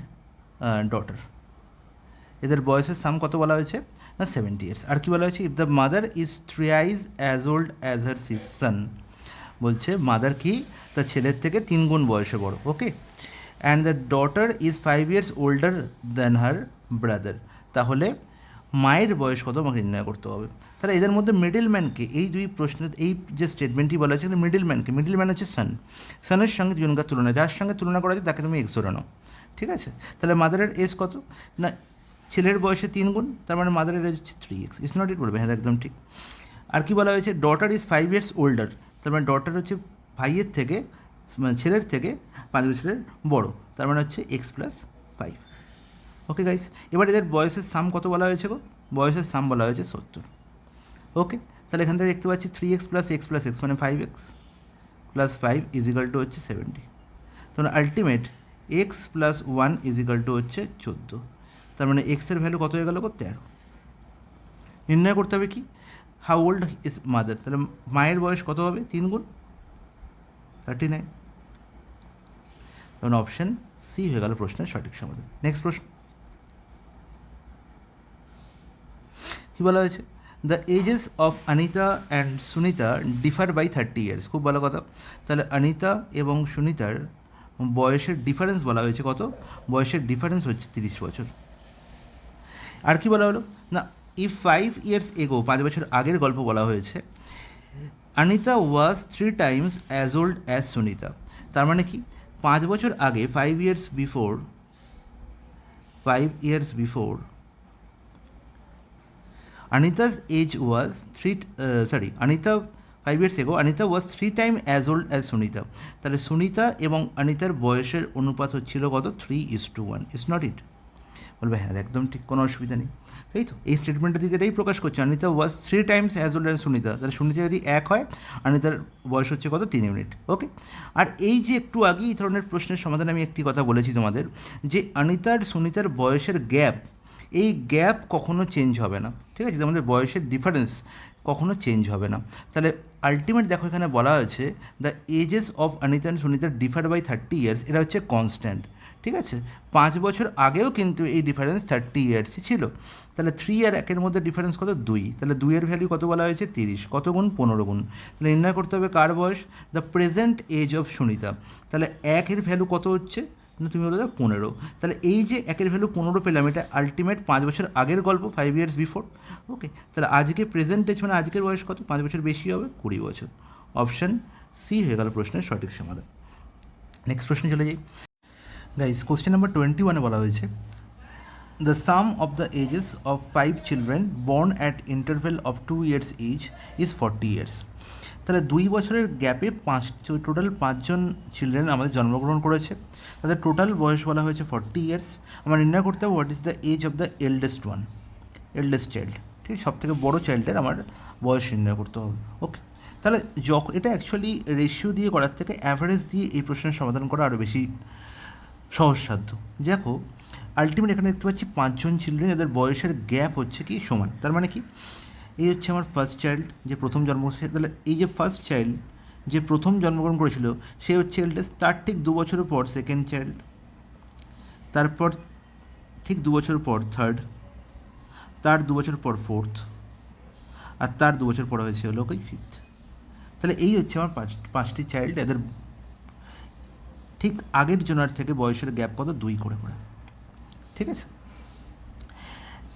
ডটার, এদের বয়সের সাম কত বলা হয়েছে না 70 years। আর কি বলা হয়েছে, if the mother is thrice as old as her son. বলছে মাদার কি তার ছেলের থেকে 3 গুণ বয়সে বড়, okay, and the daughter is 5 years older than her brother. তাহলে মায়ের বয়স কত আমাকে নির্ণয় করতে হবে। তাহলে এদের মধ্যে মিডল ম্যানকে, এই দুই প্রশ্নের এই যে স্টেটমেন্টটি বলা হয়েছে, মিডল ম্যান হচ্ছে সান। সানের সঙ্গে দুজনকার তুলনা, যার সঙ্গে তুলনা করা যায় তাকে তুমি এক্স ধরে নাও, ঠিক আছে। তাহলে মাদারের এজ কত না, ছেলের বয়সে 3 গুণ, তার মানে মাদারের এজ হচ্ছে 3x। ইজ নট ইট? বলবে হ্যাঁ একদম ঠিক। আর কি বলা হয়েছে, ডটার ইজ 5 years older, তার মানে ডটার হচ্ছে ভাইয়ের থেকে মানে ছেলের থেকে 5 বছরের বড়, তার মানে হচ্ছে x+5। ওকে গাইস, এবার এদের বয়সের সাম কত বলা হয়েছে গো? বয়সের সাম বলা হয়েছে 70। ওকে, তাহলে এখান থেকে দেখতে পাচ্ছি 3x + x মানে 5x + 5 = হচ্ছে 70। তাহলে আলটিমেট x+1 = হচ্ছে 14। তার মানে এক্সের ভ্যালু কত হয়ে গেল গো? 13। নির্ণয় করতে হবে কি, হাউ ওল্ড ইজ মাদার, তাহলে মায়ের বয়স কত হবে? 3 গুণ 39। তখন অপশন সি হয়ে গেল প্রশ্নের সঠিক সমাধান। নেক্সট প্রশ্ন কী বলা হয়েছে? The ages of Anita and Sunita differ by 30 years. খুব ভালো কথা। তাহলে অনিতা এবং সুনিতার বয়সের ডিফারেন্স বলা হয়েছে কত? বয়সের ডিফারেন্স হচ্ছে 30 বছর। আর কি বলা হলো না, ইফ 5 ইয়ার্স এগো, 5 বছর আগের গল্প বলা হয়েছে, অনিতা ওয়াজ 3 Times as old as Sunita. তার মানে কি 5 বছর আগে 5 years before Anita's age was Anita 5 years ago, Anita was 3 times as old as Sunita. তাহলে সুনিতা এবং অনিতার বয়সের অনুপাত হচ্ছিল কত? 3:1। ইজ নট ইট? বলবে হ্যাঁ একদম ঠিক, কোনো অসুবিধা নেই, তাই তো? এই স্টেটমেন্টটা দিয়ে এটাই প্রকাশ করছে, অনিতা ওয়াজ 3 Times as old as Sunita. তাহলে সুনিতা যদি 1 হয়, অনিতার বয়স হচ্ছে কত? 3 ইউনিট। ওকে, আর এই যে একটু আগে এই ধরনের প্রশ্নের সমাধানে আমি একটি কথা বলেছি তোমাদের, যে অনিতার সুনিতার বয়সের গ্যাপ, এই গ্যাপ কখনো চেঞ্জ হবে না, ঠিক আছে? আমাদের বয়সের ডিফারেন্স কখনো চেঞ্জ হবে না। তাহলে আলটিমেট দেখো এখানে বলা হয়েছে the ages of Anita and Sunita differ by 30 years, এটা হচ্ছে কনস্ট্যান্ট, ঠিক আছে? 5 বছর আগেও কিন্তু এই ডিফারেন্স 30 ইয়ার্সই ছিল। তাহলে 3 আর 1-এর মধ্যে ডিফারেন্স কত? 2। তাহলে 2-এর ভ্যালু কত বলা হয়েছে? 30। কত গুণ? 15 গুণ। তাহলে নির্ণয় করতে হবে কার বয়স? The present age of Sunita. তাহলে 1-এর ভ্যালু কত হচ্ছে না, তুমি বলে দাও 15। তাহলে এই যে 1-এর ভ্যালু 15 পেলাম, এটা আলটিমেট 5 বছর আগের গল্প, 5 ইয়ার্স বিফোর। ওকে, তাহলে আজকে প্রেজেন্ট এজ মানে আজকের বয়স কত? 5 বছর বেশি হবে, 20 বছর। অপশান সি হয়ে গেল প্রশ্নের সঠিক সমাধান। নেক্সট প্রশ্নে চলে যাই গাইস। কোশ্চেন নাম্বার 21-এ বলা হয়েছে the sum of the ages of 5 children born at interval of 2 years each is 40 years. তাহলে 2 বছরের গ্যাপে টোটাল 5জন চিলড্রেন আমাদের জন্মগ্রহণ করেছে, তাদের টোটাল বয়স বলা হয়েছে 40 ইয়ার্স। আমরা নির্ণয় করতে হবে what is the age of the eldest child, ঠিক? সব থেকে বড়ো চাইল্ডের আমার বয়স নির্ণয় করতে হবে। ওকে, তাহলে এটা অ্যাকচুয়ালি রেশিও দিয়ে করার থেকে অ্যাভারেজ দিয়ে এই প্রশ্নের সমাধান করা আরও বেশি সহজসাধ্য। দেখো আলটিমেট এখানে দেখতে পাচ্ছি 5জন চিলড্রেন, এদের বয়সের গ্যাপ হচ্ছে কি সমান। তার মানে কি, এই হচ্ছে আমার ফার্স্ট চাইল্ড যে প্রথম জন্মগ্রহণ, তাহলে এই যে ফার্স্ট চাইল্ড যে প্রথম জন্মগ্রহণ করেছিল সে হচ্ছে এল্ডেস্ট, তার ঠিক 2 বছর পর সেকেন্ড চাইল্ড, তারপর ঠিক 2 বছর পর থার্ড, তার 2 বছর পর ফোর্থ, আর তার 2 বছর পর হয়েছে হলো ওই ফিফথ। তাহলে এই হচ্ছে আমার 5টি চাইল্ড, এদের ঠিক আগের জনের থেকে বয়সের গ্যাপ কত? 2 করে, ঠিক আছে?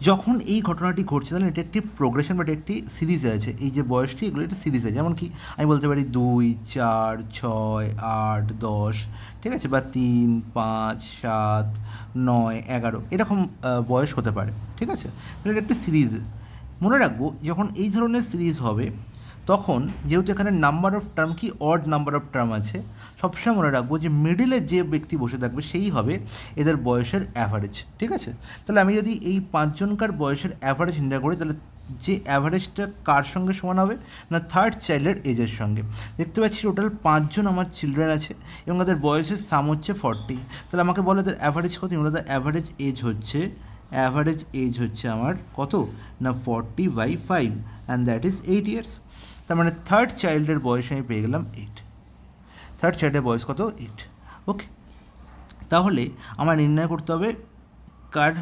যখন এই ঘটনাটি ঘটছে তাহলে এটা একটি প্রোগ্রেশন বা একটি সিরিজে আছে, এই যে বয়সটি এগুলো একটা সিরিজ আছে। যেমন কি আমি বলতে পারি 2, 4, 6, 8, 10, ঠিক আছে? বা 3, 5, 7, 9, 11 এরকম বয়স হতে পারে, ঠিক আছে? তাহলে এটা একটি সিরিজ। মনে রাখবো যখন এই ধরনের সিরিজ হবে তখন যেহেতু এখানে নাম্বার অফ টার্ম কি অড নাম্বার অফ টার্ম আছে, সবসময় মনে রাখবো যে মিডিলে যে ব্যক্তি বসে থাকবে সেই হবে এদের বয়সের অ্যাভারেজ, ঠিক আছে? তাহলে আমি যদি এই 5জনকার বয়সের অ্যাভারেজ নির্ণয় করি, তাহলে যে অ্যাভারেজটা কার সঙ্গে সমান হবে না থার্ড চাইল্ডের এজের সঙ্গে। দেখতে পাচ্ছি টোটাল 5জন আমার চিলড্রেন আছে এবং তাদের বয়সের সাম হচ্ছে 40। তাহলে আমাকে বলে এদের অ্যাভারেজ কত? তাদের অ্যাভারেজ এজ হচ্ছে আমার কত না 40/5 অ্যান্ড দ্যাট ইজ 8 ইয়ার্স। তার মানে থার্ড চাইল্ডের বয়স আমি পেয়ে গেলাম 8। থার্ড চাইল্ডের বয়স কত? 8। ওকে, তাহলে আমার নির্ণয় করতে হবে কার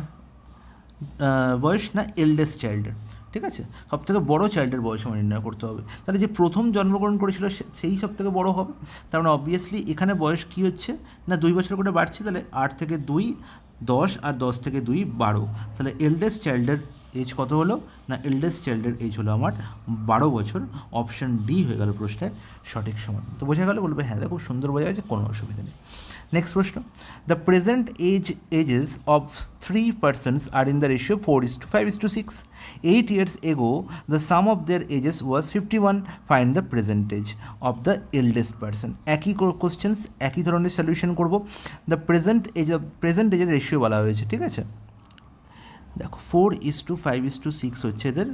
বয়স না এল্ডেস্ট চাইল্ডের, ঠিক আছে? সব থেকে বড়ো চাইল্ডের বয়স আমার নির্ণয় করতে হবে। তাহলে যে প্রথম জন্মগ্রহণ করেছিল সেই সব থেকে বড়ো হবে। তার মানে অবভিয়াসলি এখানে বয়স কী হচ্ছে না 2 বছর করে বাড়ছে, তাহলে 8 থেকে 2 10 আর 10 থেকে 2 12। তাহলে এল্ডেস্ট চাইল্ডের এজ কত হলো না এল্ডেস্ট চাইল্ডের এজ হলো আমার 12 বছর। অপশান ডি হয়ে গেল প্রশ্নের সঠিক সমাধান। তো বোঝা গেল? বলবে হ্যাঁ খুব সুন্দর বোঝা গেছে, কোনো অসুবিধা নেই। নেক্সট প্রশ্ন, the present ages of 3 persons are in the ratio 4:5:6. 8 years ago the sum of their ages was 51. Find the percent age of the eldest person. একই কোশ্চেন্স, একই ধরনের সলিউশন করব। দ্য প্রেজেন্ট এজের রেশিও বলা হয়েছে, ঠিক আছে? দেখো 4:5:6 হচ্ছে এদের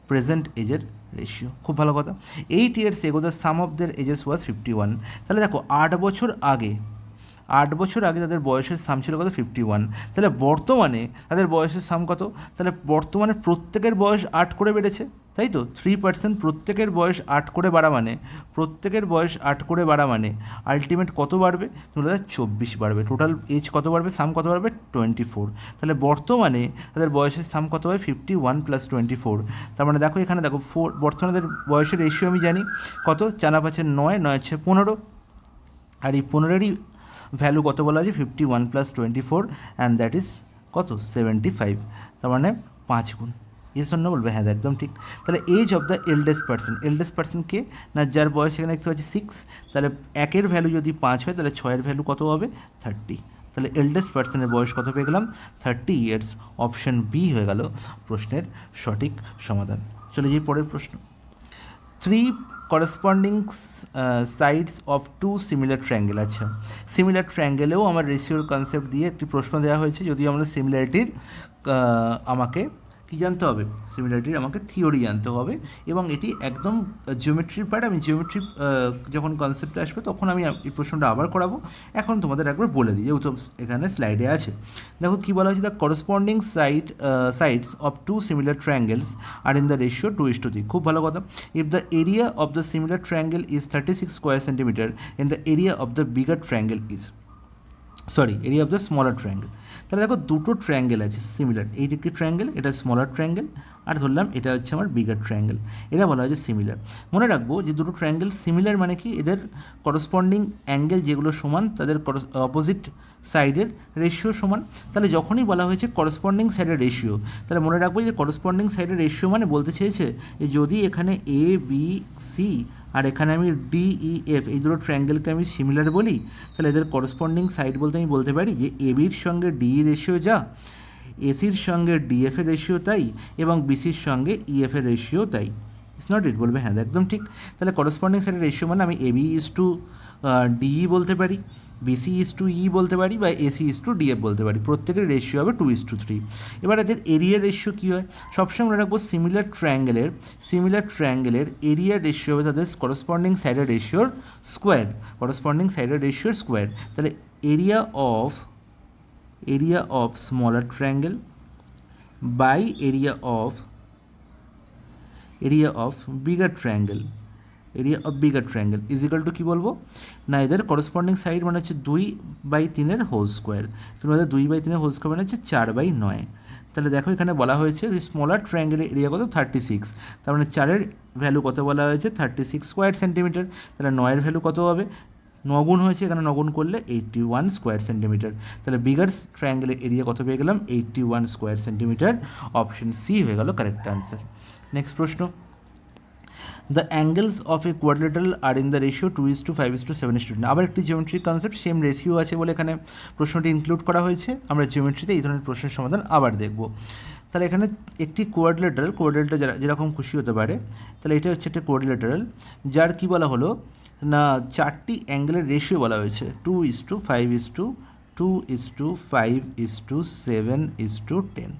প্রেজেন্ট এজের রেশিও, খুব ভালো কথা। 8 years ago the sum of their ages was 51. তাহলে দেখো 8 বছর আগে তাদের বয়সের সাম ছিল কত? 51। তাহলে বর্তমানে তাদের বয়সের সাম কত? তাহলে বর্তমানে প্রত্যেকের বয়স 8 করে বেড়েছে, তাই তো? 3% প্রত্যেকের বয়স 8 করে বাড়া মানে আলটিমেট কত বাড়বে? তোমরা 24 বাড়বে। টোটাল এজ কত বাড়বে? সাম কত বাড়বে? 24। তাহলে বর্তমানে তাদের বয়সের সাম কত হয়? 51 + 24। তার মানে দেখো এখানে দেখো বর্তমানে তাদের বয়সের রেশিও আমি জানি কত? 4×5 9, 9×6 15, আর এই 15-এরই ভ্যালু কত বলা আছে? 51 + 24, অ্যান্ড দ্যাট ইজ কত? 75। তার মানে 5 গুণ। এর জন্য বলবে হ্যাঁ একদম ঠিক। তাহলে age of the eldest person কে না? যার বয়স এখানে দেখতে পাচ্ছি 6, তাহলে 1-এর ভ্যালু যদি 5 হয় তাহলে 6-এর ভ্যালু কত হবে? 30। তাহলে এল্ডেস্ট পার্সনের বয়স কত পেয়ে গেলাম? 30 ইয়ার্স। অপশন বি হয়ে গেল প্রশ্নের সঠিক সমাধান। চলে যাই পরের প্রশ্ন। 3 corresponding sides of 2 similar triangle। আচ্ছা, সিমিলার ট্রায়াঙ্গেলেও আমার রেশিওর কনসেপ্ট দিয়ে একটি প্রশ্ন দেওয়া হয়েছে। যদিও আমরা সিমিলারিটির আমাকে কী জানতে হবে? সিমিলারিটির আমাকে থিওরি জানতে হবে, এবং এটি একদম জিওমেট্রির পার্ট। আমি জিওমেট্রি যখন কনসেপ্টে আসবে তখন আমি এই প্রশ্নটা আবার করাবো। এখন তোমাদের একবার বলে দিই, যেহেতু এখানে স্লাইডে আছে। দেখো কী বলা হয়েছে? The corresponding sides of 2 similar triangles are in the ratio 2:3। খুব ভালো কথা। If the area of the similar triangle is 36 square centimeter and the area of the bigger triangle is area of the smaller triangle. তাহলে দেখো দুটো triangle আছে similar, এইটা একটি triangle, এটা স্মলার ট্রায়াঙ্গেল, আর ধরলাম এটা হচ্ছে আমার বিগার ট্রায়াঙ্গেল। এটা বলা হয়েছে সিমিলার। মনে রাখবো যে দুটো ট্রায়াঙ্গেল সিমিলার মানে কি? এদের করসপন্ডিং অ্যাঙ্গেল যেগুলো সমান তাদের অপোজিট সাইডের রেশিও সমান। তাহলে যখনই বলা হয়েছে করসপন্ডিং সাইডের রেশিও, তাহলে মনে রাখবো যে করসপন্ডিং সাইডের রেশিও মানে বলতে চেয়েছে যে যদি এখানে এ বি সি আর এখানে আমি ডি ই এফ এই দুটো ট্রায়াঙ্গেলকে আমি সিমিলার বলি, তাহলে এদের করসপন্ডিং সাইড বলতে আমি বলতে পারি যে এ বির সঙ্গে ডি রেশিও যা, এসির সঙ্গে ডিএফের রেশিও তাই, এবং বিসির সঙ্গে ইএফের রেশিও তাই। ইটস নট ইট? বলবে হ্যাঁ একদম ঠিক। তাহলে করসপন্ডিং সাইডের রেশিও মানে আমি এবি ইজ টু ডিই বলতে পারি, বিসি ইজ টু ই বলতে পারি, বা এসি ইজ টু ডিএফ বলতে পারি। প্রত্যেকের রেশিও হবে 2:3। এবার এদের এরিয়ার রেশিও কী হয়? সবসময় মনে রাখবো সিমিলার ট্রায়াঙ্গেলের এরিয়ার রেশিও হবে তাদের করসপন্ডিং সাইডের রেশিওর স্কোয়ার। তাহলে area of smaller triangle by area of bigger triangle is equal to কী বলবো না? এদের করসপন্ডিং সাইড মানে হচ্ছে 2/3 হোল স্কোয়ার। তুমি 2/3 হোল স্কোয়ার মানে হচ্ছে 4/9। তাহলে দেখো এখানে বলা হয়েছে যে স্মলার ট্রায়াঙ্গেলের এরিয়া কত? 36। তার মানে 4-এর ভ্যালু কত বলা হয়েছে? 36 স্কোয়ার সেন্টিমিটার। তাহলে 9-এর ভ্যালু কত হবে? 9 গুণ হয়েছে, এখানে 9 গুণ করলে 81 স্কোয়ার সেন্টিমিটার। তাহলে বিগার ট্রায়াঙ্গেলের এরিয়া কত পেয়ে গেলাম? 81 স্কোয়ার সেন্টিমিটার। অপশন সি হয়ে গেল কারেক্ট আনসার। নেক্সট প্রশ্ন, the angles of a quadrilateral are in the ratio 2:5:7. আবার একটি জিওমেট্রিক কনসেপ্ট, সেম রেশিও আছে বলে এখানে প্রশ্নটি ইনক্লুড করা হয়েছে। আমরা জিওমেট্রিতে এই ধরনের প্রশ্নের সমাধান আবার দেখব। তাহলে এখানে একটি কোয়াড্রিলেটারাল যেরকম খুশি হতে পারে, তাহলে এটা হচ্ছে একটা কোয়াড্রিলেটারাল যার কি বলা হলো না 4টি অ্যাঙ্গেলের রেশিও বলা হয়েছে 2:5:2:5:7:10।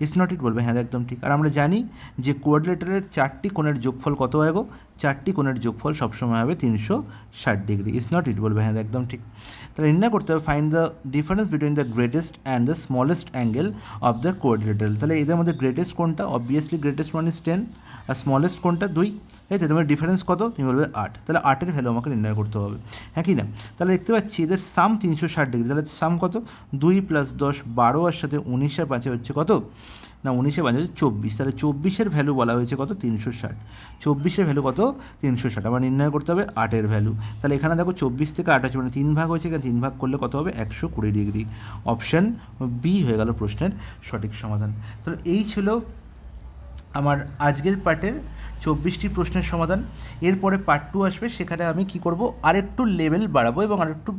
ইটস নট ইট? বলবে হ্যাঁ একদম ঠিক। আর আমরা জানি যে কোয়াড্রিলেটারের 4টি কোণের যোগফল কত হয় গো? 4টি কোণের যোগফল সবসময় হবে 360 ডিগ্রি। ইটস নট ইট? বলবে হ্যাঁ একদম ঠিক। তাহলে নির্ণয় করতে হবে find the difference between the greatest and the smallest angle of the quadrilateral. তাহলে এদের মধ্যে গ্রেটেস্ট কোনটা? অবভিয়াসলি গ্রেটেস্ট ওয়ান ইজ 10, আর স্মলেস্ট কোনটা? 2। তাই তো? তোমার ডিফারেন্স কত? তুমি বলবে 8। তাহলে 8-এর ভ্যালু আমাকে নির্ণয় করতে হবে, হ্যাঁ কি না? তাহলে দেখতে পাচ্ছি এদের সাম 360 ডিগ্রি। তাহলে সাম কত? 2 + 10 12, আর সাথে 19 আর 5 হচ্ছে কত? না 19 × 5 = 24, তাহলে 24-এর ভ্যালু বলা হয়েছে কত 360, 24-এর ভ্যালু কত 360, আমার নির্ণয় করতে হবে 8-এর ভ্যালু। তাহলে এখানে দেখো 24 থেকে 8 আছে মানে 3 ভাগ হয়েছে, এখানে 3 ভাগ করলে কত হবে 120 ডিগ্রি। অপশান বি হয়ে গেল প্রশ্নের সঠিক সমাধান। তাহলে এই ছিল আমার আজকের পার্টের 24টি প্রশ্নের সমাধান। এরপরে পার্ট 2 আসবে, সেখানে আমি কি করব আরেকটু লেভেল বাড়াবো এবং আরেকটু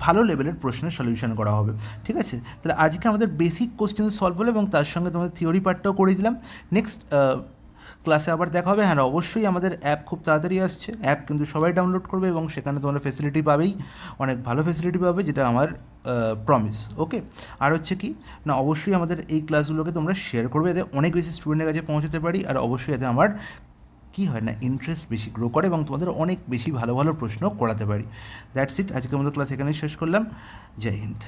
ভালো লেভেলের প্রশ্নের সলিউশন করা হবে। ঠিক আছে, তাহলে আজকে আমাদের বেসিক কোশ্চেন সলভ হলো এবং তার সঙ্গে তোমাদের থিওরি পার্টটাও করে দিলাম। নেক্সট ক্লাসে আবার দেখা হবে। হ্যাঁ, অবশ্যই আমাদের অ্যাপ খুব তাড়াতাড়ি আসছে, অ্যাপ কিন্তু সবাই ডাউনলোড করবে এবং সেখানে তোমরা ফেসিলিটি পাবেই, অনেক ভালো ফেসিলিটি পাবে, যেটা আমার প্রমিস। ওকে, আর হচ্ছে কি না, অবশ্যই আমাদের এই ক্লাসগুলোকে তোমরা শেয়ার করবে, এতে অনেক বেশি স্টুডেন্টের কাছে পৌঁছতে পারি, আর অবশ্যই এতে আমার কী হয় না ইন্টারেস্ট বেশি গ্রো করে এবং তোমাদের অনেক বেশি ভালো ভালো প্রশ্ন করাতে পারি। দ্যাটস ইট, আজকে আমাদের ক্লাস এখানেই শেষ করলাম। জয় হিন্দ।